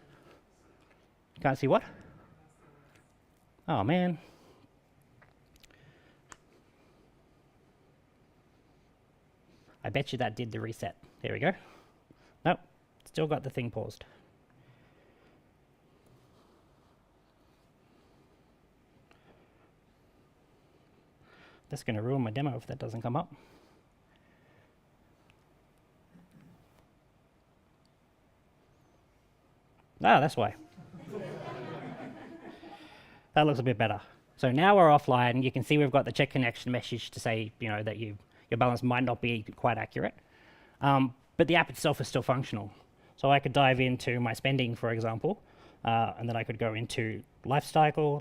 you can't see what? Oh, man. I bet you that did the reset. There we go. Nope, Still got the thing paused. That's going to ruin my demo if that doesn't come up. Ah, that's why. That looks a bit better. So now we're offline. You can see we've got the check connection message to say, that your balance might not be quite accurate. But the app itself is still functional. So I could dive into my spending, for example, and then I could go into lifestyle,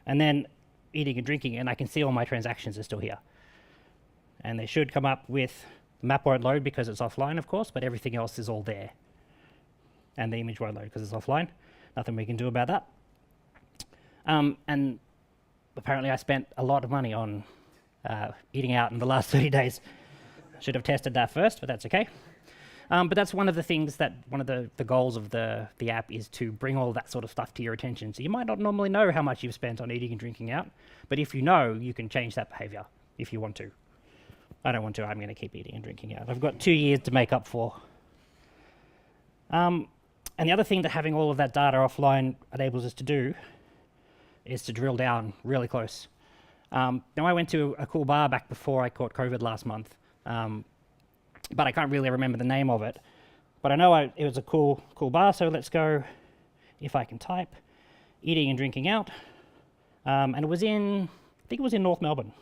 and then eating and drinking, and I can see all my transactions are still here. And they should come up with, the map won't load because it's offline, of course, but everything else is all there. And the image won't load because it's offline. Nothing we can do about that. And apparently I spent a lot of money on eating out in the last 30 days. Should have tested that first, but that's okay. But that's one of the things that, one of the goals of the app is to bring all that sort of stuff to your attention. So you might not normally know how much you've spent on eating and drinking out, but if you know, you can change that behavior if you want to. I don't want to, I'm going to keep eating and drinking out. I've got 2 years to make up for. And the other thing that having all of that data offline enables us to do is to drill down really close. Now I went to a cool bar back before I caught COVID last month, but I can't really remember the name of it. But I know it was a cool bar, so let's go, if I can type, eating and drinking out. And it was I think it was in North Melbourne.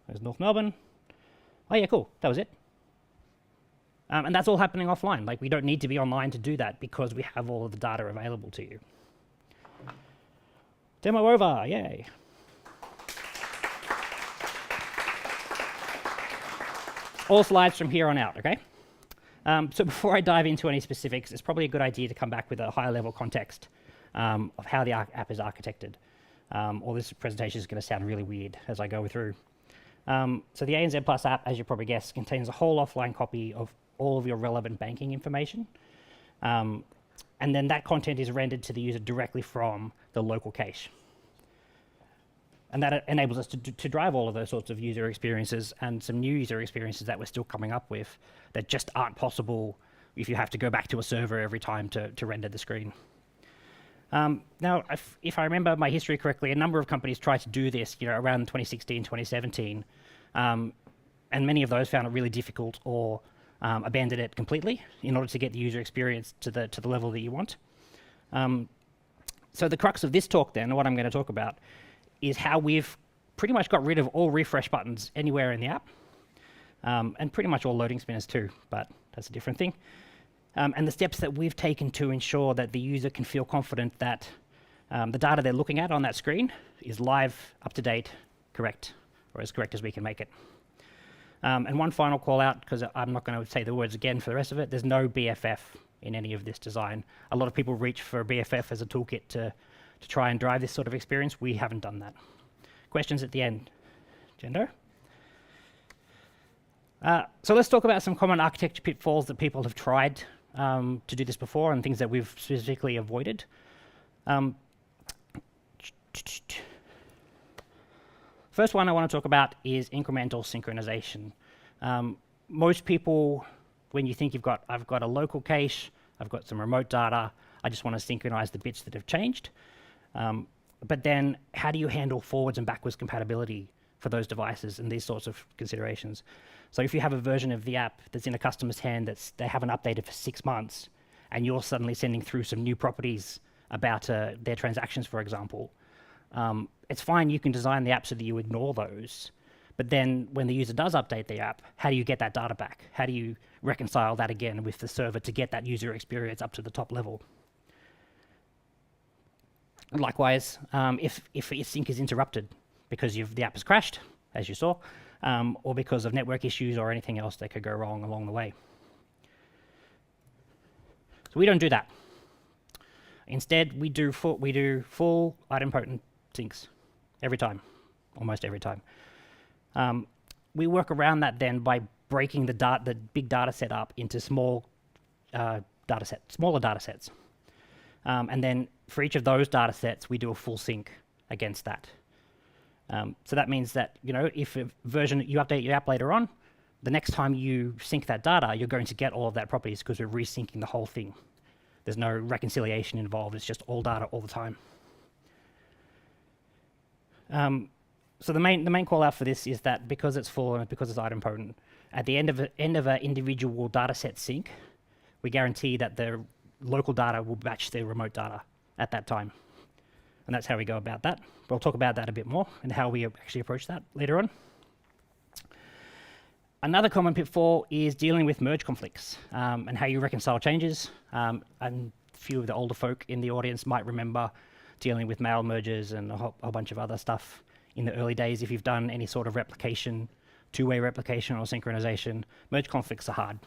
There's North Melbourne. Oh yeah, cool, that was it. And that's all happening offline. Like, we don't need to be online to do that because we have all of the data available to you. Demo over, yay. All slides from here on out, okay? So before I dive into any specifics, it's probably a good idea to come back with a higher level context of how the app is architected. Or this presentation is going to sound really weird as I go through. So the ANZ Plus app, as you probably guessed, contains a whole offline copy of all of your relevant banking information. And then that content is rendered to the user directly from the local cache. And that enables us to drive all of those sorts of user experiences and some new user experiences that we're still coming up with that just aren't possible if you have to go back to a server every time to render the screen. Now, if I remember my history correctly, a number of companies tried to do this, around 2016, 2017, and many of those found it really difficult or abandoned it completely in order to get the user experience to the level that you want. So the crux of this talk then, and what I'm going to talk about, is how we've pretty much got rid of all refresh buttons anywhere in the app, and pretty much all loading spinners too, but that's a different thing. And the steps that we've taken to ensure that the user can feel confident that the data they're looking at on that screen is live, up to date, correct, or as correct as we can make it. And one final call out, because I'm not going to say the words again for the rest of it, there's no BFF in any of this design. A lot of people reach for BFF as a toolkit to try and drive this sort of experience. We haven't done that. Questions at the end? Jendo? So let's talk about some common architecture pitfalls that people have tried to do this before and things that we've specifically avoided. First one I want to talk about is incremental synchronization. Most people, when you think I've got a local cache, I've got some remote data, I just want to synchronize the bits that have changed. But then how do you handle forwards and backwards compatibility for those devices and these sorts of considerations? So if you have a version of the app that's in a customer's hand they haven't updated for 6 months, and you're suddenly sending through some new properties about their transactions, for example, it's fine, you can design the app so that you ignore those. But then when the user does update the app, how do you get that data back? How do you reconcile that again with the server to get that user experience up to the top level? Likewise, if sync is interrupted because the app has crashed, as you saw, or because of network issues or anything else that could go wrong along the way. So we don't do that. Instead, we do full idempotent syncs every time, almost every time. We work around that then by breaking the big data set up into smaller data sets. And then for each of those data sets, we do a full sync against that. So that means that, if a version you update your app later on, the next time you sync that data, you're going to get all of that properties because we're resyncing the whole thing. There's no reconciliation involved. It's just all data all the time. So the main call out for this is that because it's full and because it's idempotent, at the end of an individual data set sync, we guarantee that the local data will match the remote data at that time. And that's how we go about that. We'll talk about that a bit more and how we actually approach that later on. Another common pitfall is dealing with merge conflicts and how you reconcile changes. And a few of the older folk in the audience might remember dealing with mail merges and a whole bunch of other stuff in the early days. If you've done any sort of replication, two-way replication or synchronization, merge conflicts are hard.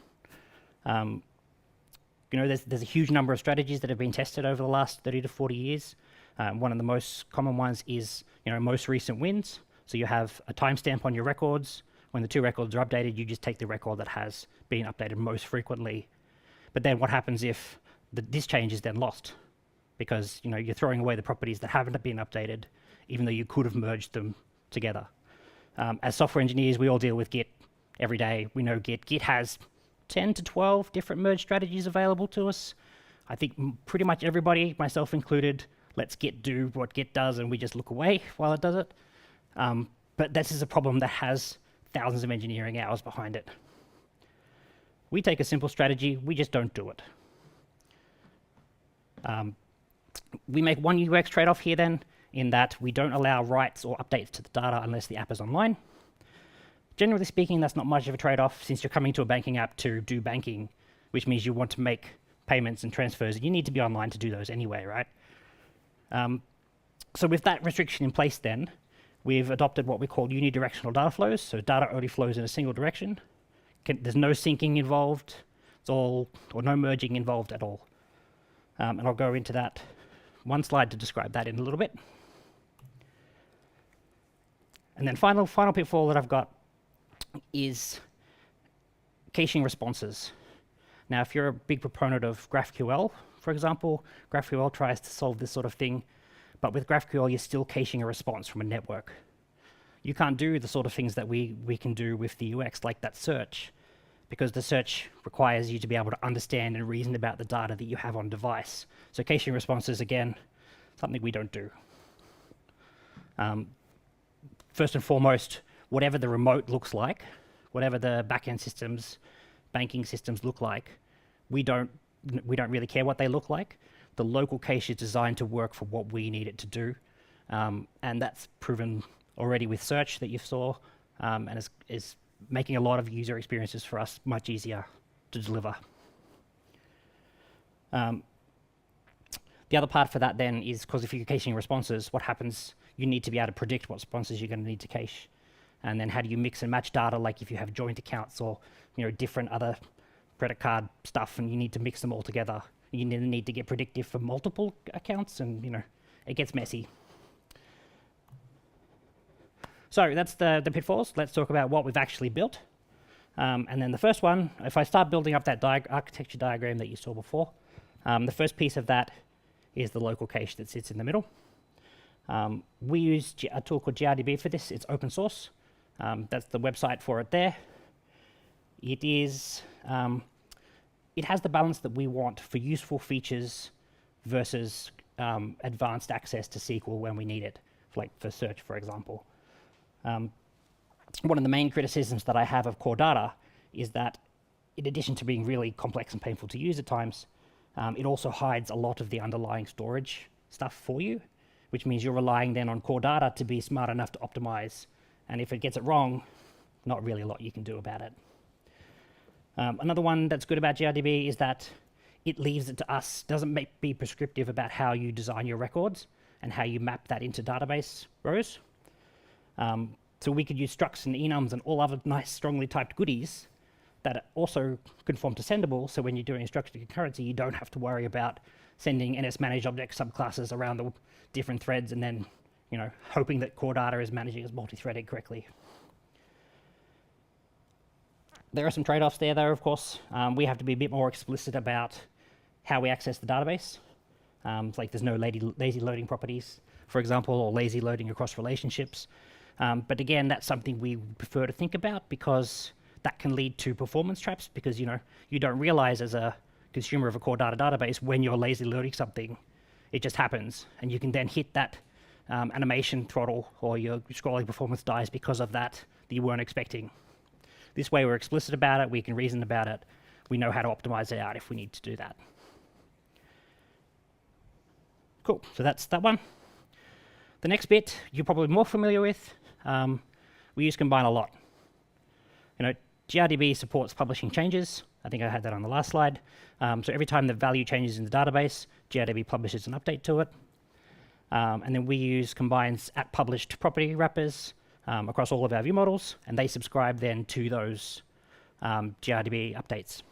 There's a huge number of strategies that have been tested over the last 30 to 40 years. One of the most common ones is, most recent wins. So you have a timestamp on your records. When the two records are updated, you just take the record that has been updated most frequently. But then what happens if this change is then lost? Because you're throwing away the properties that haven't been updated, even though you could have merged them together. As software engineers, we all deal with Git every day. We know Git. Git has 10 to 12 different merge strategies available to us. I think pretty much everybody, myself included, lets Git do what Git does and we just look away while it does it. But this is a problem that has thousands of engineering hours behind it. We take a simple strategy, we just don't do it. We make one UX trade-off here then, in that we don't allow writes or updates to the data unless the app is online. Generally speaking, that's not much of a trade-off since you're coming to a banking app to do banking, which means you want to make payments and transfers, and you need to be online to do those anyway, right? So with that restriction in place then, we've adopted what we call unidirectional data flows, so data only flows in a single direction. There's no syncing involved, or no merging involved at all. And I'll go into that one slide to describe that in a little bit. And then final pitfall that I've got is caching responses. Now, if you're a big proponent of GraphQL, for example, GraphQL tries to solve this sort of thing, but with GraphQL, you're still caching a response from a network. You can't do the sort of things that we can do with the UX, like that search, because the search requires you to be able to understand and reason about the data that you have on device. So caching responses, again, something we don't do. First and foremost, whatever the remote looks like, whatever the backend systems, banking systems look like, we don't really care what they look like. The local cache is designed to work for what we need it to do. And that's proven already with search that you saw, and is making a lot of user experiences for us much easier to deliver. The other part for that then is, because if you're caching responses, what happens, you need to be able to predict what responses you're going to need to cache. And then how do you mix and match data, like if you have joint accounts or different other credit card stuff and you need to mix them all together. You need to get predictive for multiple accounts, and it gets messy. So that's the pitfalls. Let's talk about what we've actually built. And then the first one, if I start building up that architecture diagram that you saw before, the first piece of that is the local cache that sits in the middle. We use a tool called GRDB for this. It's open source. That's the website for it there. It is, it has the balance that we want for useful features versus advanced access to SQL when we need it, like for search, for example. One of the main criticisms that I have of core data is that, in addition to being really complex and painful to use at times, it also hides a lot of the underlying storage stuff for you, which means you're relying then on core data to be smart enough to optimize. And if it gets it wrong, not really a lot you can do about it. Another one that's good about GRDB is that it leaves it to us, doesn't be prescriptive about how you design your records and how you map that into database rows. So we could use structs and enums and all other nice, strongly typed goodies that also conform to sendable, so when you're doing structured concurrency, you don't have to worry about sending NS-managed object subclasses around the different threads and then hoping that core data is managing as multi-threaded correctly. There are some trade-offs there, though, of course. We have to be a bit more explicit about how we access the database. Like there's no lazy loading properties, for example, or lazy loading across relationships. But again, that's something we prefer to think about because that can lead to performance traps because, you don't realize as a consumer of a core data database when you're lazy loading something. It just happens, and you can then hit that animation throttle, or your scrolling performance dies because of that you weren't expecting. This way we're explicit about it, we can reason about it, we know how to optimize it out if we need to do that. Cool, so that's that one. The next bit you're probably more familiar with. We use combine a lot. GRDB supports publishing changes. I think I had that on the last slide. So every time the value changes in the database, GRDB publishes an update to it. And then we use combines at published property wrappers across all of our view models, and they subscribe then to those GRDB updates.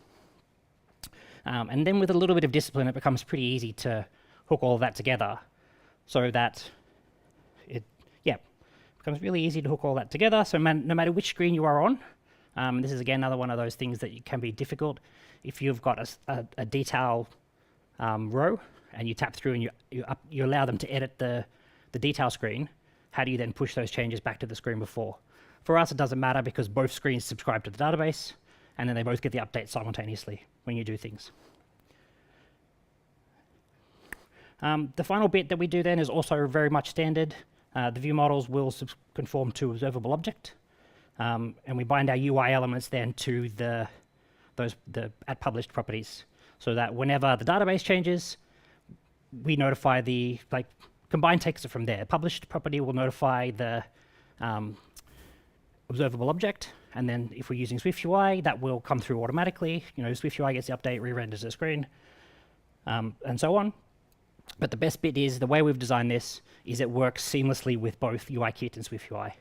And then with a little bit of discipline, it becomes pretty easy to hook all of that together so that it becomes really easy to hook all that together. So no matter which screen you are on, this is again another one of those things that can be difficult. If you've got a detail row and you tap through and you allow them to edit the detail screen, how do you then push those changes back to the screen before? For us, it doesn't matter because both screens subscribe to the database, and then they both get the updates simultaneously when you do things. The final bit that we do then is also very much standard. The view models will conform to observable object, and we bind our UI elements then to the at published properties, so that whenever the database changes, we notify combine takes it from there. Published property will notify the observable object, and then if we're using SwiftUI, that will come through automatically. SwiftUI gets the update, re-renders the screen, and so on. But the best bit is the way we've designed this is it works seamlessly with both UIKit and SwiftUI.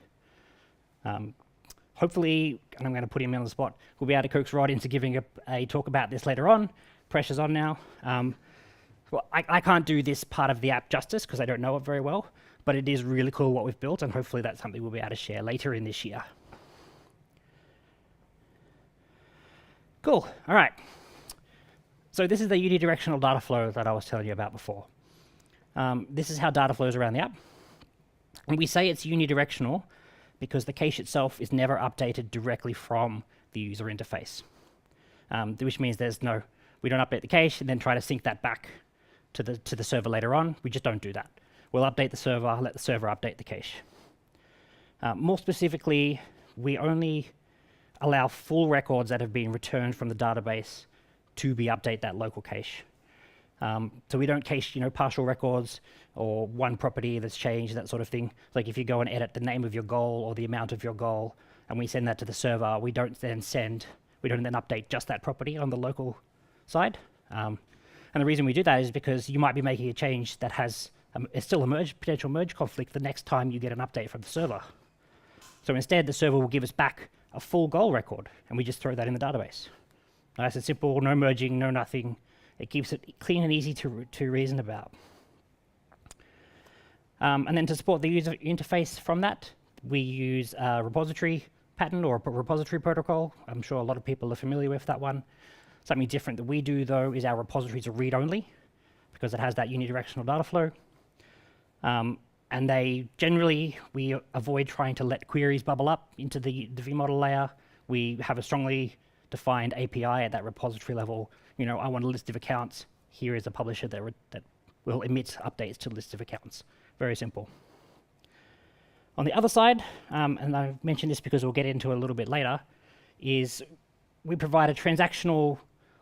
Hopefully, and I'm going to put him on the spot, we'll be able to coax Rod into giving a talk about this later on. Pressure's on now. Well, I can't do this part of the app justice because I don't know it very well, but it is really cool what we've built, and hopefully that's something we'll be able to share later in this year. Cool, all right. So this is the unidirectional data flow that I was telling you about before. This is how data flows around the app. And we say it's unidirectional because the cache itself is never updated directly from the user interface, which means we don't update the cache and then try to sync that back to the server later on. We just don't do that. We'll update the server, let the server update the cache. More specifically, we only allow full records that have been returned from the database to be update that local cache. So we don't cache, partial records or one property that's changed, that sort of thing. Like if you go and edit the name of your goal or the amount of your goal, and we send that to the server, we don't then update just that property on the local side. And the reason we do that is because you might be making a change that has still a potential merge conflict the next time you get an update from the server. So instead, the server will give us back a full goal record, and we just throw that in the database. Nice and simple, no merging, no nothing. It keeps it clean and easy to reason about. And then to support the user interface from that, we use a repository pattern or a repository protocol. I'm sure a lot of people are familiar with that one. Something different that we do, though, is our repositories are read-only because it has that unidirectional data flow. And we avoid trying to let queries bubble up into the view model layer. We have a strongly defined API at that repository level. I want a list of accounts. Here is a publisher that will emit updates to lists of accounts. Very simple. On the other side, and I've mentioned this because we'll get into it a little bit later, is we provide a transactional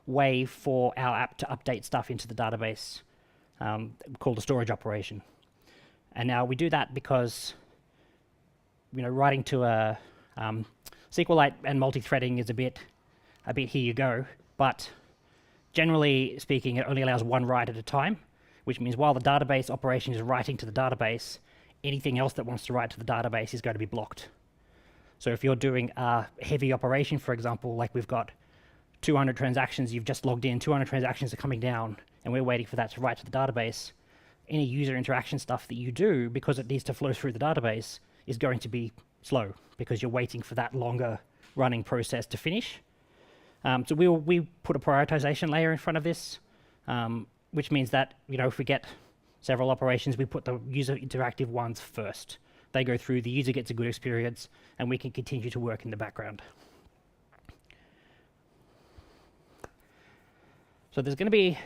way for our app to update stuff into the database called a storage operation. And now we do that because writing to a SQLite and multi-threading is a bit here you go, but generally speaking, it only allows one write at a time, which means while the database operation is writing to the database, anything else that wants to write to the database is going to be blocked. So if you're doing a heavy operation, for example, like we've got 200 transactions, you've just logged in, 200 transactions are coming down, and we're waiting for that to write to the database, any user interaction stuff that you do, because it needs to flow through the database, is going to be slow because you're waiting for that longer running process to finish. So we put a prioritization layer in front of this, which means that if we get several operations, we put the user interactive ones first. They go through, the user gets a good experience, and we can continue to work in the background. So there's going to be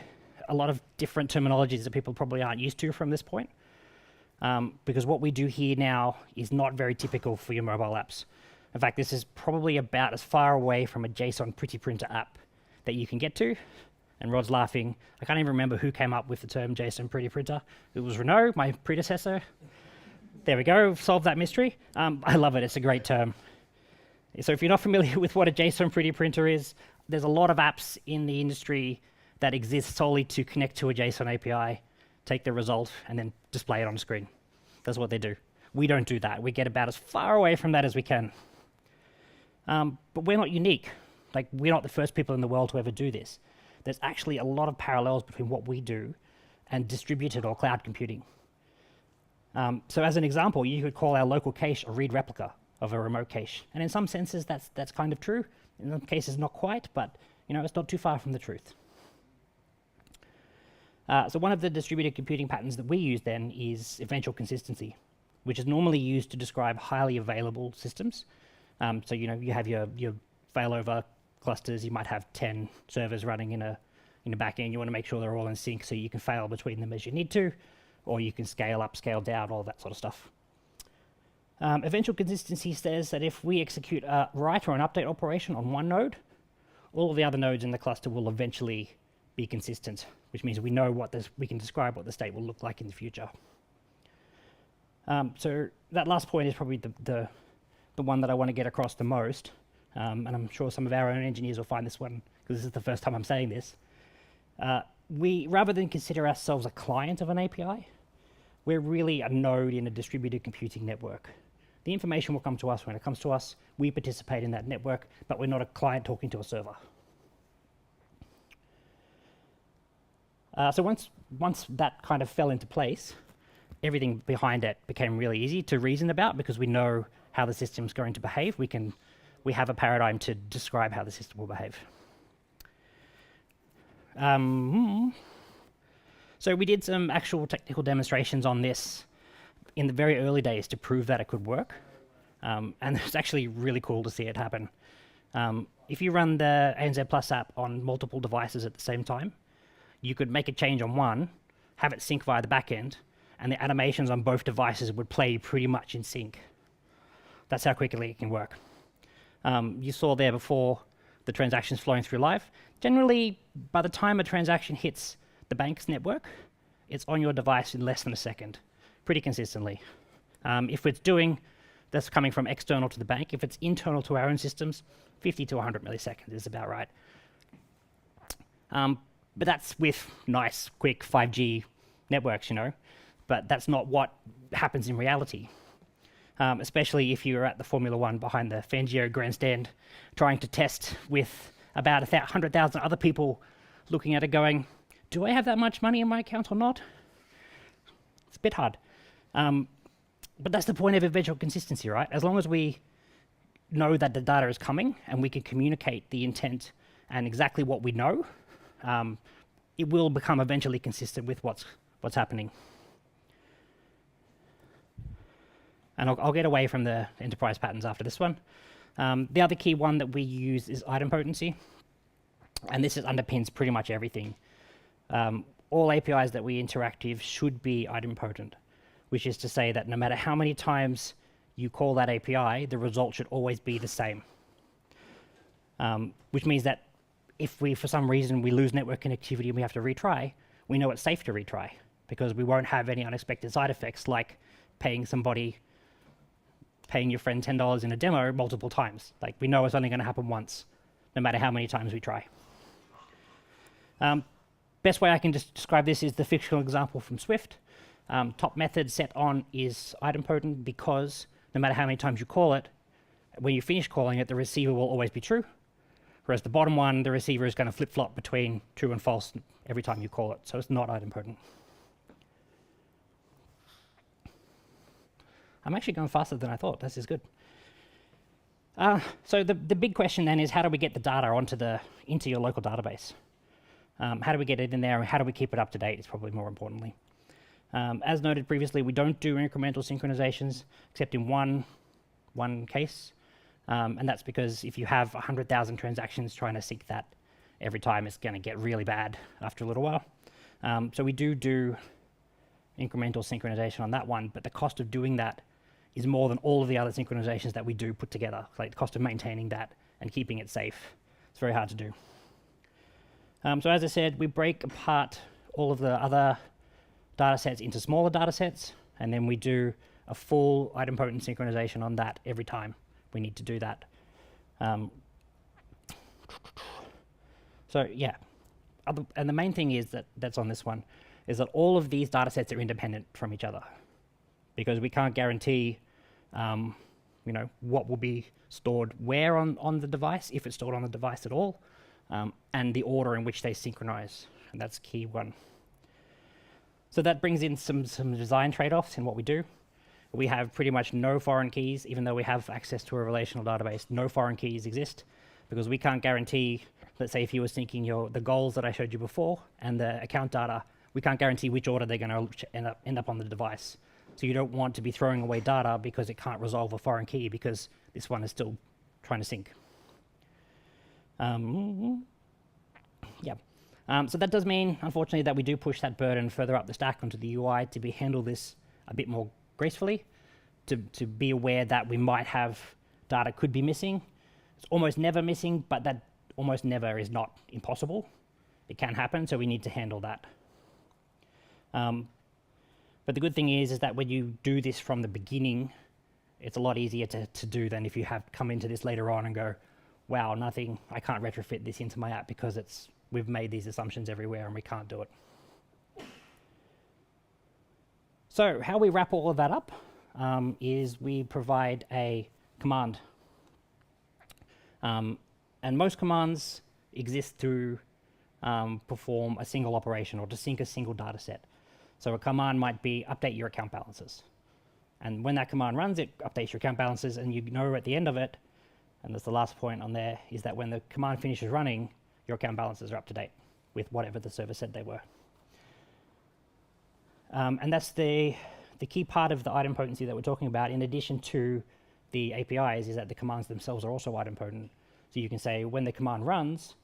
a lot of different terminologies that people probably aren't used to from this point, because what we do here now is not very typical for your mobile apps. In fact, this is probably about as far away from a JSON pretty printer app that you can get to. And Rod's laughing. I can't even remember who came up with the term JSON pretty printer. It was Renault, my predecessor. There we go, solved that mystery. I love it, it's a great term. So if you're not familiar with what a JSON pretty printer is, there's a lot of apps in the industry that exist solely to connect to a JSON API, take the result, and then display it on the screen. That's what they do. We don't do that. We get about as far away from that as we can. But we're not unique. Like, we're not the first people in the world to ever do this. There's actually a lot of parallels between what we do and distributed or cloud computing. So as an example, you could call our local cache a read replica of a remote cache. And in some senses, that's kind of true. In some cases, not quite, but it's not too far from the truth. So one of the distributed computing patterns that we use then is eventual consistency, which is normally used to describe highly available systems. So you have your failover clusters. You might have 10 servers running in a backend. You want to make sure they're all in sync so you can fail between them as you need to, or you can scale up, scale down, all that sort of stuff. Eventual consistency says that if we execute a write or an update operation on one node, all of the other nodes in the cluster will eventually be consistent, which means we know we can describe what the state will look like in the future. So that last point is probably the one that I want to get across the most, and I'm sure some of our own engineers will find this one, because this is the first time I'm saying this. We, rather than consider ourselves a client of an API, we're really a node in a distributed computing network. The information will come to us when it comes to us. We participate in that network, but we're not a client talking to a server. So once that kind of fell into place, everything behind it became really easy to reason about, because we know how the system's going to behave. We have a paradigm to describe how the system will behave. So we did some actual technical demonstrations on this in the very early days to prove that it could work. And it's actually really cool to see it happen. If you run the ANZ Plus app on multiple devices at the same time, you could make a change on one, have it sync via the backend, and the animations on both devices would play pretty much in sync. That's how quickly it can work. You saw there before the transactions flowing through live. Generally, by the time a transaction hits the bank's network, it's on your device in less than a second, pretty consistently. If it's that's coming from external to the bank. If it's internal to our own systems, 50 to 100 milliseconds is about right. But that's with nice, quick 5G networks, But that's not what happens in reality. Especially if you're at the Formula One behind the Fangio grandstand, trying to test with about 100,000 other people looking at it going, do I have that much money in my account or not? It's a bit hard. But that's the point of eventual consistency, right? As long as we know that the data is coming and we can communicate the intent and exactly what we know, it will become eventually consistent with what's happening. And I'll get away from the enterprise patterns after this one. The other key one that we use is item potency. And this underpins pretty much everything. All APIs that we interact with should be idempotent, which is to say that no matter how many times you call that API, the result should always be the same. Which means that if for some reason we lose network connectivity and we have to retry, we know it's safe to retry, because we won't have any unexpected side effects like paying your friend $10 in a demo multiple times. Like, we know it's only going to happen once, no matter how many times we try. Best way I can just describe this is the fictional example from Swift. Top method set on is idempotent because no matter how many times you call it, when you finish calling it, the receiver will always be true. Whereas the bottom one, the receiver is going to flip-flop between true and false every time you call it. So it's not idempotent. I'm actually going faster than I thought. This is good. So the big question then is, how do we get the data into your local database? How do we get it in there, and how do we keep it up to date is probably more importantly. As noted previously, we don't do incremental synchronizations except in one case. And that's because if you have 100,000 transactions trying to sync that, every time it's going to get really bad after a little while. So we do incremental synchronization on that one, but the cost of doing that is more than all of the other synchronizations that we do put together. Like the cost of maintaining that and keeping it safe. It's very hard to do. So as I said, we break apart all of the other data sets into smaller data sets, and then we do a full idempotent synchronization on that every time we need to do that. So yeah, and the main thing is that's on this one, is that all of these data sets are independent from each other, because we can't guarantee what will be stored where on the device, if it's stored on the device at all, and the order in which they synchronize, and that's key one. So that brings in some design trade-offs in what we do. We have pretty much no foreign keys, even though we have access to a relational database. No foreign keys exist because we can't guarantee, let's say if you were syncing the goals that I showed you before and the account data, we can't guarantee which order they're going to end up on the device. So you don't want to be throwing away data because it can't resolve a foreign key because this one is still trying to sync. So that does mean, unfortunately, that we do push that burden further up the stack onto the UI to handle this a bit more gracefully, to be aware that we might have data could be missing. It's almost never missing, but that almost never is not impossible. It can happen, so we need to handle that. But the good thing is that when you do this from the beginning, it's a lot easier to do than if you have come into this later on and go, wow, I can't retrofit this into my app because we've made these assumptions everywhere and we can't do it. So how we wrap all of that up is we provide a command. And most commands exist to perform a single operation or to sync a single data set. So a command might be update your account balances. And when that command runs, it updates your account balances, and you know at the end of it, and that's the last point on there, is that when the command finishes running, your account balances are up to date with whatever the server said they were. And that's the key part of the idempotency that we're talking about, in addition to the APIs, is that the commands themselves are also idempotent. So you can say when the command runs,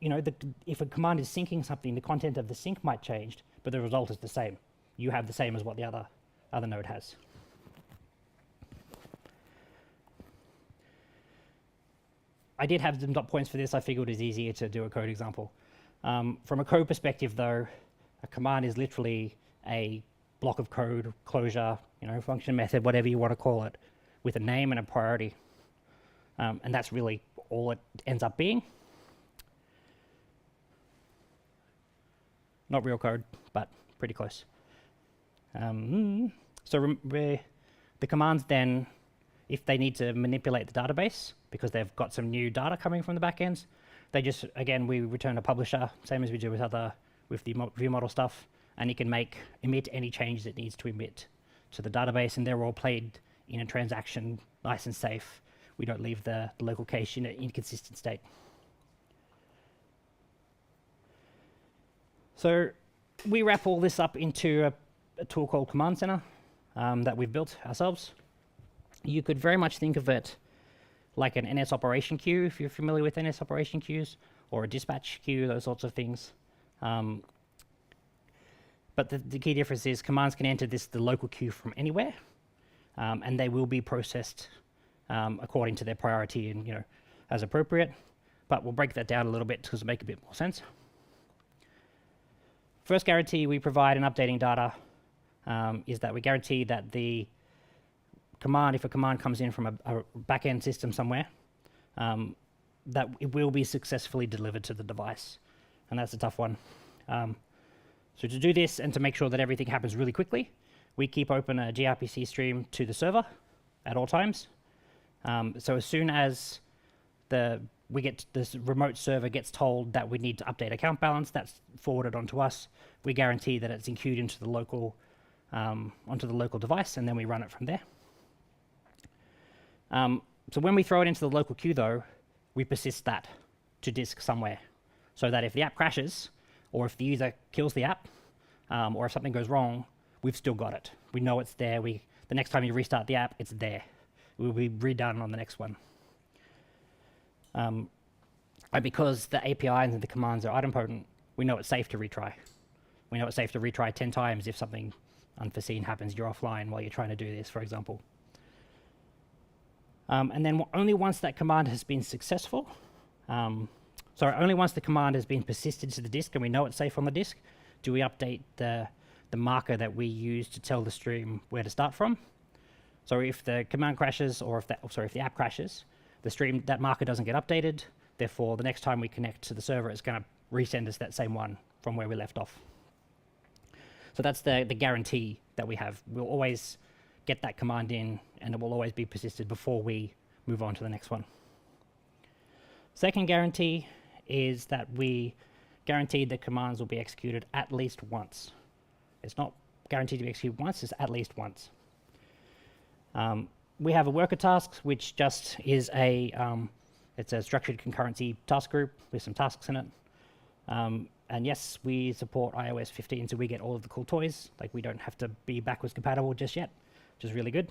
if a command is syncing something, the content of the sync might change, but the result is the same. You have the same as what the other node has. I did have some dot points for this. I figured it was easier to do a code example. From a code perspective, though, a command is literally a block of code, closure, function, method, whatever you want to call it, with a name and a priority. And that's really all it ends up being. Not real code, but pretty close. So the commands then, if they need to manipulate the database because they've got some new data coming from the backends, they just, again, we return a publisher, same as we do with the view model stuff, and it can emit any changes it needs to emit to the database, and they're all played in a transaction, nice and safe. We don't leave the local cache in an inconsistent state. So we wrap all this up into a tool called Command Center that we've built ourselves. You could very much think of it like an NS operation queue, if you're familiar with NS operation queues, or a dispatch queue, those sorts of things. But the key difference is commands can enter the local queue from anywhere, and they will be processed according to their priority and as appropriate. But we'll break that down a little bit to make a bit more sense. First guarantee we provide in updating data is that we guarantee that the command, if a command comes in from a back-end system somewhere, that it will be successfully delivered to the device. And that's a tough one. So to do this and to make sure that everything happens really quickly, we keep open a gRPC stream to the server at all times. So as soon as this remote server gets told that we need to update account balance, that's forwarded onto us. We guarantee that it's enqueued into the local onto the local device, and then we run it from there. So when we throw it into the local queue, though, we persist that to disk somewhere, so that if the app crashes, or if the user kills the app, or if something goes wrong, we've still got it. We know it's there. The next time you restart the app, it's there. It will be redone on the next one. And because the APIs and the commands are idempotent, we know it's safe to retry. We know it's safe to retry 10 times if something unforeseen happens, you're offline while you're trying to do this, for example. And then only once that command has been successful, only once the command has been persisted to the disk and we know it's safe on the disk, do we update the marker that we use to tell the stream where to start from. So if the command crashes, or if the app crashes, that marker doesn't get updated. Therefore, the next time we connect to the server, it's going to resend us that same one from where we left off. So that's the guarantee that we have. We'll always get that command in, and it will always be persisted before we move on to the next one. Second guarantee is that we guarantee that commands will be executed at least once. It's not guaranteed to be executed once, it's at least once. We have a worker tasks, which just is it's a structured concurrency task group with some tasks in it. And yes, we support iOS 15, so we get all of the cool toys. Like, we don't have to be backwards compatible just yet, which is really good.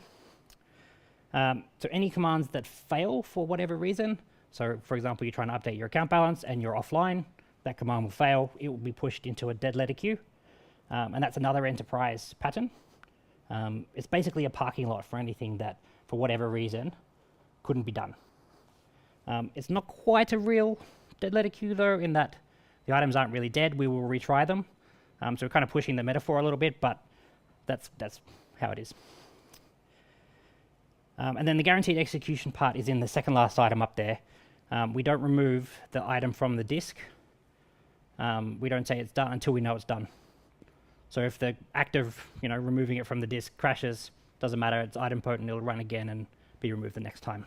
So any commands that fail for whatever reason, so for example, you're trying to update your account balance and you're offline, that command will fail. It will be pushed into a dead letter queue. And that's another enterprise pattern. It's basically a parking lot for anything that, for whatever reason, couldn't be done. It's not quite a real dead letter queue, though, in that the items aren't really dead. We will retry them. So we're kind of pushing the metaphor a little bit, but that's how it is. And then the guaranteed execution part is in the second last item up there. We don't remove the item from the disk. We don't say it's done until we know it's done. So if the act of removing it from the disk crashes, doesn't matter, it's idempotent, it'll run again and be removed the next time.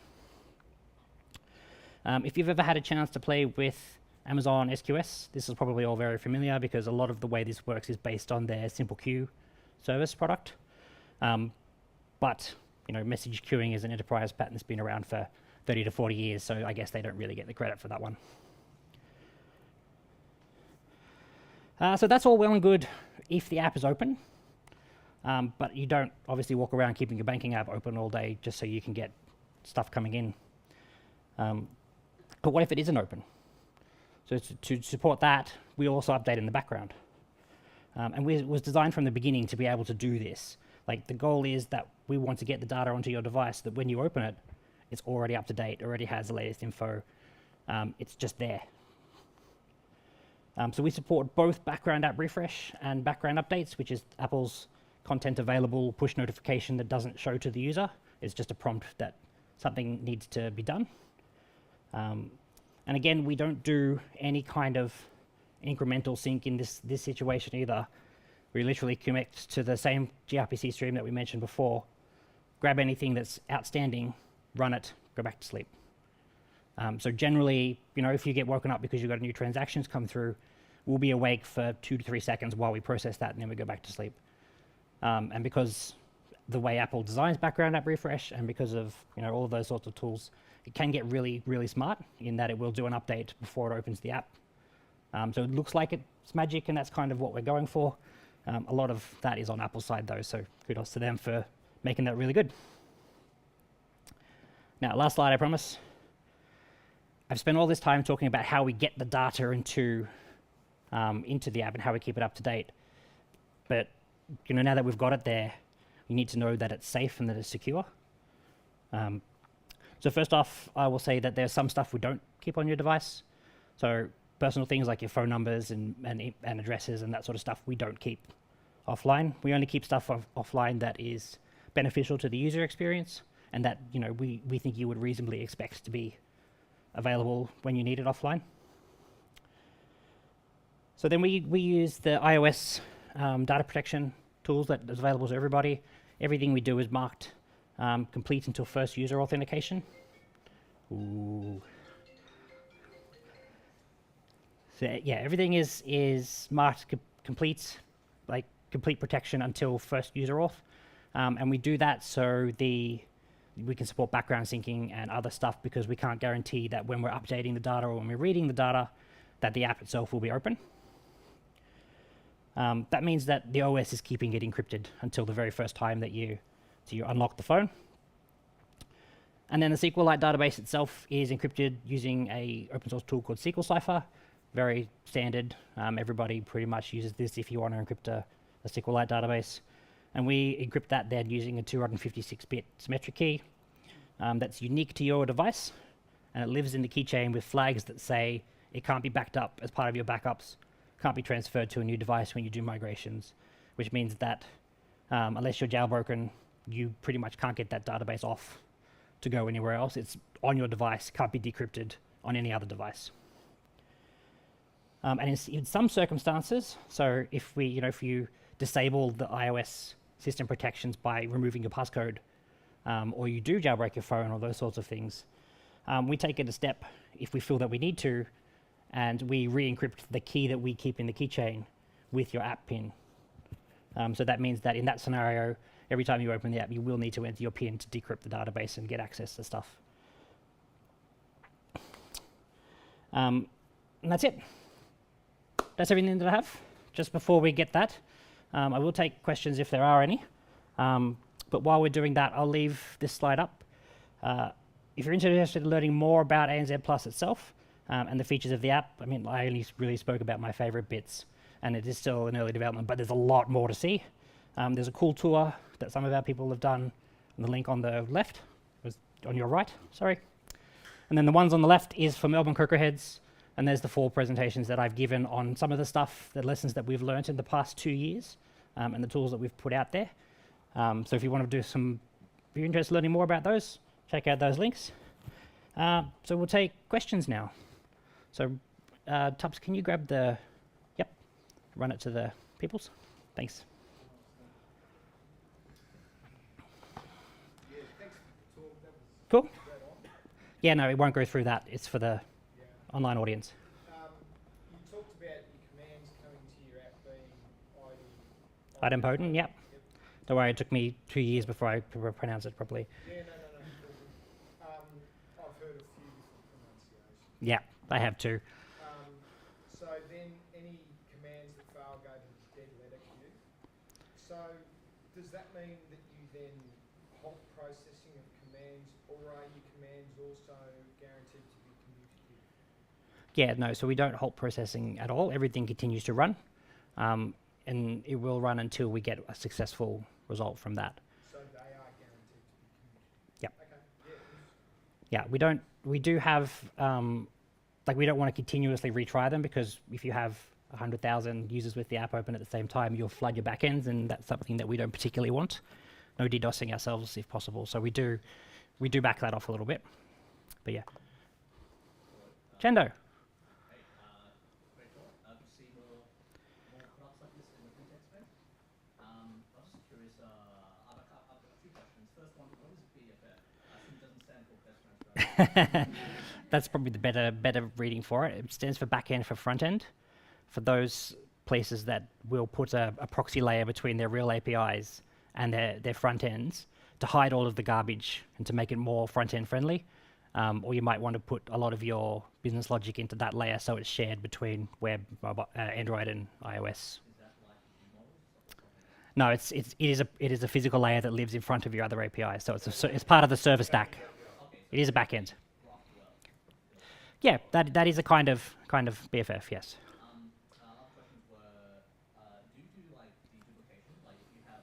If you've ever had a chance to play with Amazon SQS, this is probably all very familiar because a lot of the way this works is based on their Simple Queue service product. But message queuing is an enterprise pattern that's been around for 30 to 40 years, so I guess they don't really get the credit for that one. So that's all well and good if the app is open, but you don't obviously walk around keeping your banking app open all day just so you can get stuff coming in. But what if it isn't open? So to support that, we also update in the background. And it was designed from the beginning to be able to do this. Like, the goal is that we want to get the data onto your device that when you open it, it's already up to date, already has the latest info. It's just there. So we support both background app refresh and background updates, which is Apple's content available push notification that doesn't show to the user. It's just a prompt that something needs to be done. And again, we don't do any kind of incremental sync in this situation either. We literally connect to the same gRPC stream that we mentioned before, grab anything that's outstanding, run it, go back to sleep. So generally, if you get woken up because you've got new transactions come through, we'll be awake for 2 to 3 seconds while we process that, and then we go back to sleep. And because the way Apple designs background app refresh, and because of all of those sorts of tools, it can get really, really smart in that it will do an update before it opens the app. So it looks like it's magic, and that's kind of what we're going for. A lot of that is on Apple's side, though, so kudos to them for making that really good. Now, last slide, I promise. I've spent all this time talking about how we get the data into the app and how we keep it up to date. But now that we've got it there, you need to know that it's safe and that it's secure. So first off, I will say that there's some stuff we don't keep on your device. So personal things like your phone numbers and addresses and that sort of stuff we don't keep offline. We only keep stuff offline that is beneficial to the user experience and that we think you would reasonably expect to be available when you need it offline. So then we use the iOS data protection tools that is available to everybody. Everything we do is marked complete until first user authentication. Ooh. So yeah, everything is marked complete, like complete protection until first user auth. And we do that so we can support background syncing and other stuff because we can't guarantee that when we're updating the data or when we're reading the data, that the app itself will be open. That means that the OS is keeping it encrypted until the very first time that you unlock the phone. And then the SQLite database itself is encrypted using a open source tool called SQL Cipher. Very standard. Everybody pretty much uses this if you want to encrypt a SQLite database. And we encrypt that then using a 256-bit symmetric key that's unique to your device. And it lives in the keychain with flags that say it can't be backed up as part of your backups, can't be transferred to a new device when you do migrations, which means that unless you're jailbroken, you pretty much can't get that database off to go anywhere else. It's on your device, can't be decrypted on any other device. And in some circumstances, so if you disable the iOS system protections by removing your passcode, or you do jailbreak your phone or those sorts of things, we take it a step if we feel that we need to, and we re-encrypt the key that we keep in the keychain with your app PIN. So that means that in that scenario, every time you open the app, you will need to enter your PIN to decrypt the database and get access to stuff. And that's it. That's everything that I have. Just before we get that, I will take questions if there are any. But while we're doing that, I'll leave this slide up. If you're interested in learning more about ANZ Plus itself and the features of the app, I mean, I only really spoke about my favorite bits, and it is still in early development, but there's a lot more to see. There's a cool tour that some of our people have done, and the link on the left, was on your right, sorry. And then the ones on the left is for Melbourne CocoaHeads, and there's the 4 presentations that I've given on some of the stuff, the lessons that we've learnt in the past 2 years, and the tools that we've put out there. So if you want to if you're interested in learning more about those, check out those links. So we'll take questions now. So Tubbs, can you grab run it to the peoples? Thanks. Cool. Yeah, no, it won't go through that. It's for the online audience. You talked about your commands coming to your app being Idempotent, yep. Don't worry, it took me 2 years before I pronounce it properly. Yeah, no. I've heard a few different pronunciations. Yeah, I have too. So then any commands that fail go to the dead letter queue. So does that mean that you then halt processing of commands, or are your commands also guaranteed to be communicative? Yeah, no, so we don't halt processing at all. Everything continues to run, and it will run until we get a successful result from that. So they are guaranteed to be communicative? Yep. Okay, yeah. Yeah, we do have, we don't want to continuously retry them, because if you have 100,000 users with the app open at the same time, you'll flood your backends, and that's something that we don't particularly want. No DDoSing ourselves if possible. So we do back that off a little bit. But yeah. Chendo. That's probably the better reading for it. It stands for backend for front end. For those places that will put a proxy layer between their real APIs and their front ends to hide all of the garbage and to make it more front end friendly. Or you might want to put a lot of your business logic into that layer so it's shared between web, Android, and iOS. No, it is a physical layer that lives in front of your other APIs. So it's part of the server stack. It is a backend. Yeah, that is a kind of BFF, yes. Our questions were, do you do like deduplication? Like if you have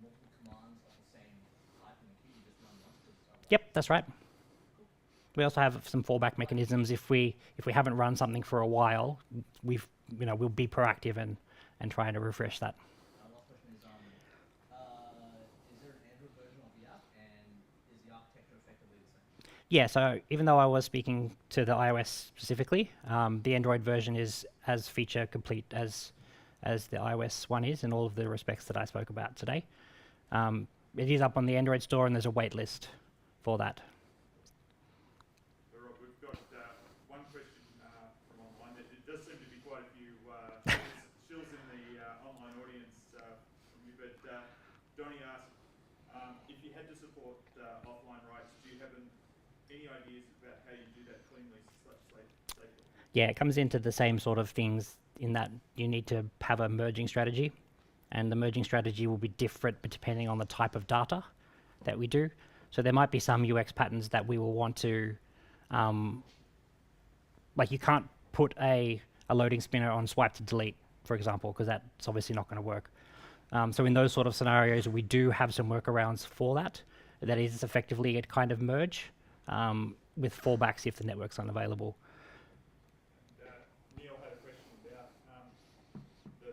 multiple commands of the same type in the queue, you just run once? Yep, that's right. We also have some fallback mechanisms. If we haven't run something for a while, we'll be proactive and trying to refresh that. Last question is there an Android version of the app, and is the architecture effectively the same? Yeah, so even though I was speaking to the iOS specifically, the Android version is as feature complete as the iOS one is in all of the respects that I spoke about today. It is up on the Android store, and there's a wait list for that. So Rob, we've got one question from online. There does seem to be quite a few shills in the online audience from you, but Donnie asked, if you had to support offline rights, do you have any ideas about how you do that cleanly, safely? Yeah, it comes into the same sort of things in that you need to have a merging strategy, and the merging strategy will be different depending on the type of data that we do. So there might be some UX patterns that we will want to, like you can't put a loading spinner on swipe to delete, for example, because that's obviously not going to work. So in those sort of scenarios, we do have some workarounds for that. That is effectively a kind of merge with fallbacks if the network's unavailable. Neil had a question about the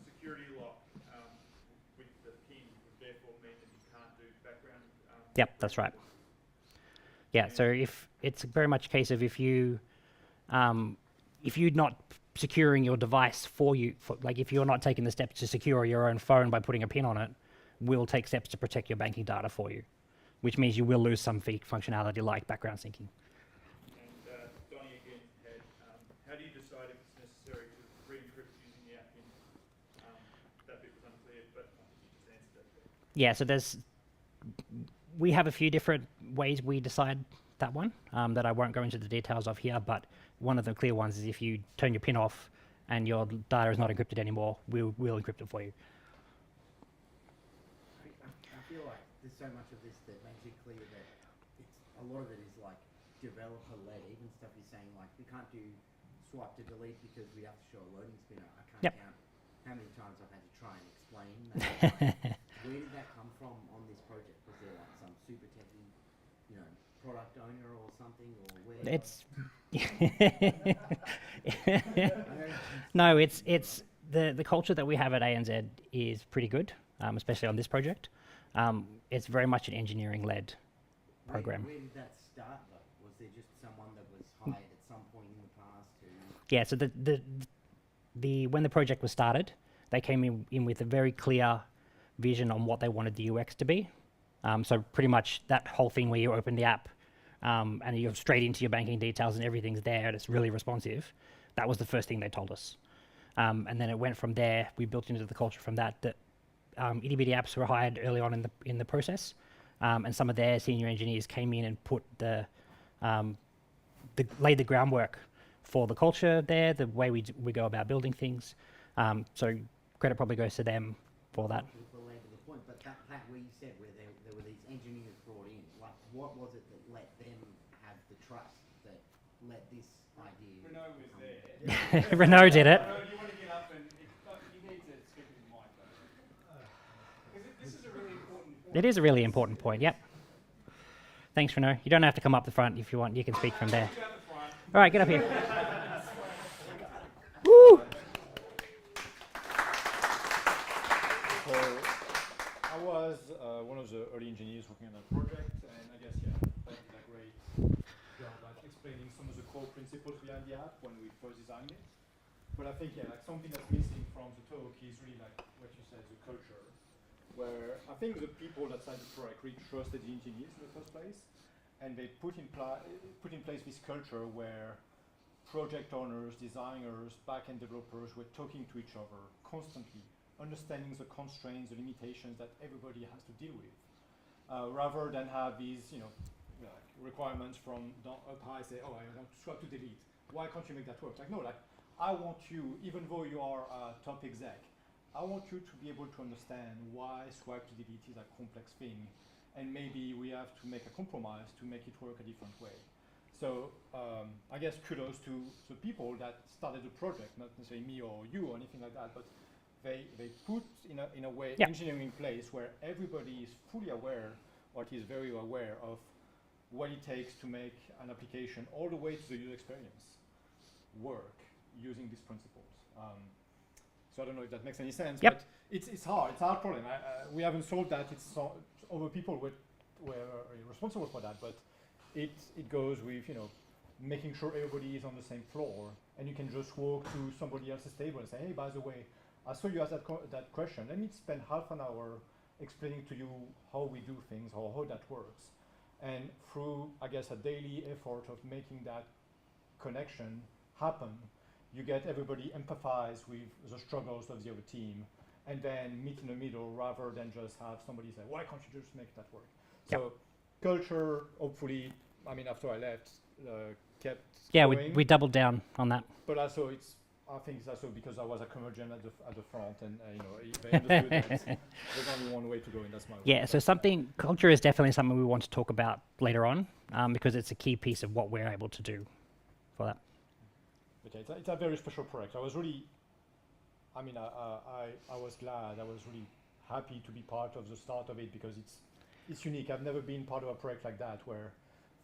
security lock with the pin would therefore mean that you can't do background. Yep, that's right. Yeah, so if it's very much a case of if you're not securing your device for you, like if you're not taking the steps to secure your own phone by putting a pin on it, we'll take steps to protect your banking data for you, which means you will lose some functionality like background syncing. And Donnie again had, how do you decide if it's necessary to re-encrypt using the app pin? That bit was unclear, but I think you just answered that bit. Yeah, so we have a few different ways we decide that one that I won't go into the details of here, but one of the clear ones is if you turn your pin off and your data is not encrypted anymore, we'll encrypt it for you. I feel like there's so much of this that makes it clear that a lot of it is like developer-led, even stuff you're saying like we can't do swipe to delete because we have to show a loading spinner. I can't count how many times I've had to try and explain that. Where did that come from on this project? Was there like some super techie, product owner or something, or where? It's no, it's the culture that we have at ANZ is pretty good, especially on this project. It's very much an engineering-led program. Where did that start though? Was there just someone that was hired at some point in the past who? Yeah, so the when the project was started, they came in with a very clear vision on what they wanted the UX to be. So pretty much that whole thing where you open the app and you're straight into your banking details and everything's there and it's really responsive. That was the first thing they told us. And then it went from there. We built into the culture from that itty bitty apps were hired early on in the process, and some of their senior engineers came in and put laid the groundwork for the culture there, the way we go about building things. So credit probably goes to them for that. But that where you said where there were these engineers brought in, like what was it that let them have the trust that let this idea? Renaud was there. Renaud did it. Renaud, do you want to get up and you need to speak with the mic though? This is a really important point. It is a really important point. Yep. Thanks, Renaud. You don't have to come up the front if you want. You can speak from there. All right, get up here. Woo! So I was one of the early engineers working on that project, and I guess, that did a great job at explaining some of the core principles behind the app when we first designed it. But I think, something that's missing from the talk is really like what you said, the culture, where I think the people that signed the project really trusted the engineers in the first place, and they put in place this culture where project owners, designers, back-end developers were talking to each other constantly, understanding the constraints, the limitations that everybody has to deal with, rather than have these, requirements from up high, say, oh, I want to swipe to delete. Why can't you make that work? Like, no, I want you, even though you are a top exec, I want you to be able to understand why swipe to delete is a complex thing, and maybe we have to make a compromise to make it work a different way. So I guess kudos to the people that started the project, not necessarily me or you or anything like that, but they put in a way engineering in place where everybody is fully aware, or is very aware of what it takes to make an application all the way to the user experience work using these principles. So I don't know if that makes any sense, but it's hard. It's a hard problem. We haven't solved that. It's other people were responsible for that, but it goes with making sure everybody is on the same floor, and you can just walk to somebody else's table and say, hey, by the way, I saw you ask that question. Let me spend half an hour explaining to you how we do things or how that works. And through, I guess, a daily effort of making that connection happen, you get everybody empathize with the struggles of the other team, and then meet in the middle rather than just have somebody say, why can't you just make that work? So culture, hopefully, after I left, kept going. We doubled down on that. But also I think it's also because I was a curmudgeon at the front, and they understood that there's only one way to go, and that's my way. Yeah, so culture is definitely something we want to talk about later on, because it's a key piece of what we're able to do for that. Okay, it's a very special project. I was really, I was glad, I was really happy to be part of the start of it, because it's unique. I've never been part of a project like that, where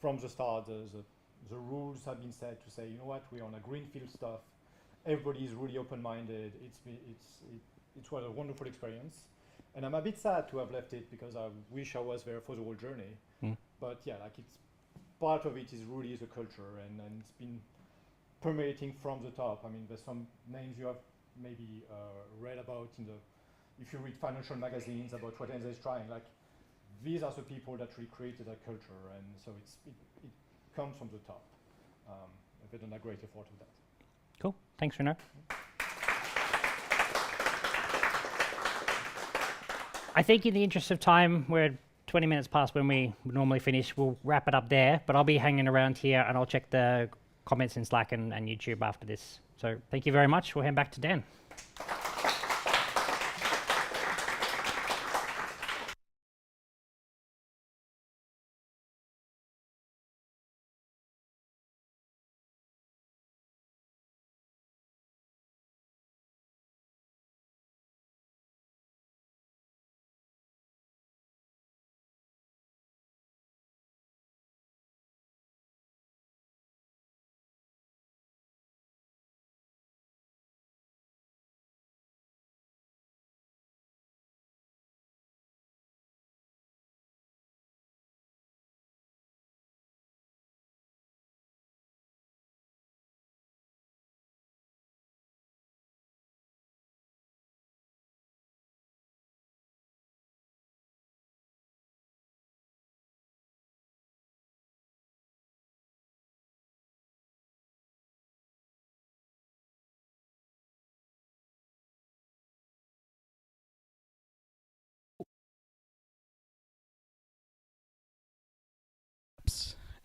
from the start the rules have been set to say, you know what, we're on a greenfield stuff. Everybody is really open-minded. It was a wonderful experience, and I'm a bit sad to have left it, because I wish I was there for the whole journey. But yeah, like, it's part of it is really the culture, and it's been permeating from the top. I mean, there's some names you have maybe read about if you read financial magazines about what ANZ is trying. Like, these are the people that really created that culture, and so it comes from the top. They've done a great effort with that. Cool. Thanks, Renaud. I think in the interest of time, we're 20 minutes past when we normally finish. We'll wrap it up there, but I'll be hanging around here, and I'll check the comments in Slack and YouTube after this. So thank you very much. We'll hand back to Dan.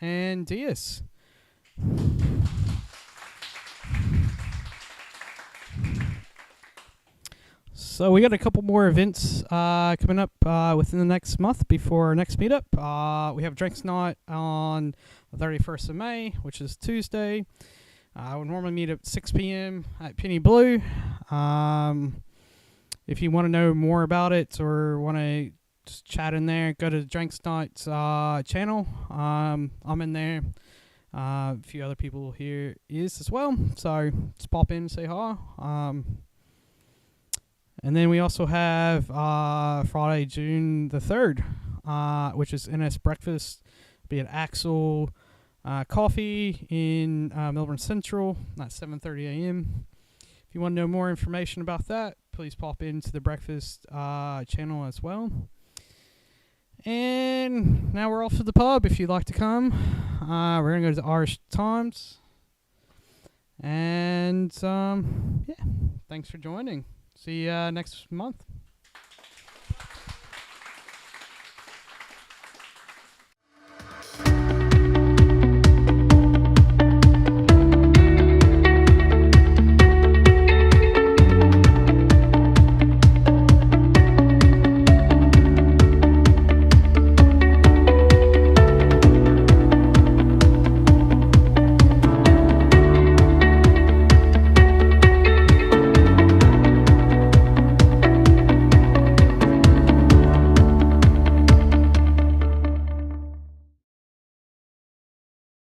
And Diaz. So we got a couple more events coming up within the next month before our next meetup. We have Drinks Night on the 31st of May, which is Tuesday. We normally meet at 6 p.m. at Penny Blue. If you want to know more about it or want to just chat in there, go to Drinks Night's channel. I'm in there. A few other people here is as well. So just pop in and say hi. And then we also have Friday, June the 3rd, which is NS Breakfast. Be at Axel Coffee in Melbourne Central at 7:30 a.m. If you want to know more information about that, please pop into the breakfast channel as well. And now we're off to the pub if you'd like to come. We're going to go to the Irish Times. And yeah, thanks for joining. See you next month.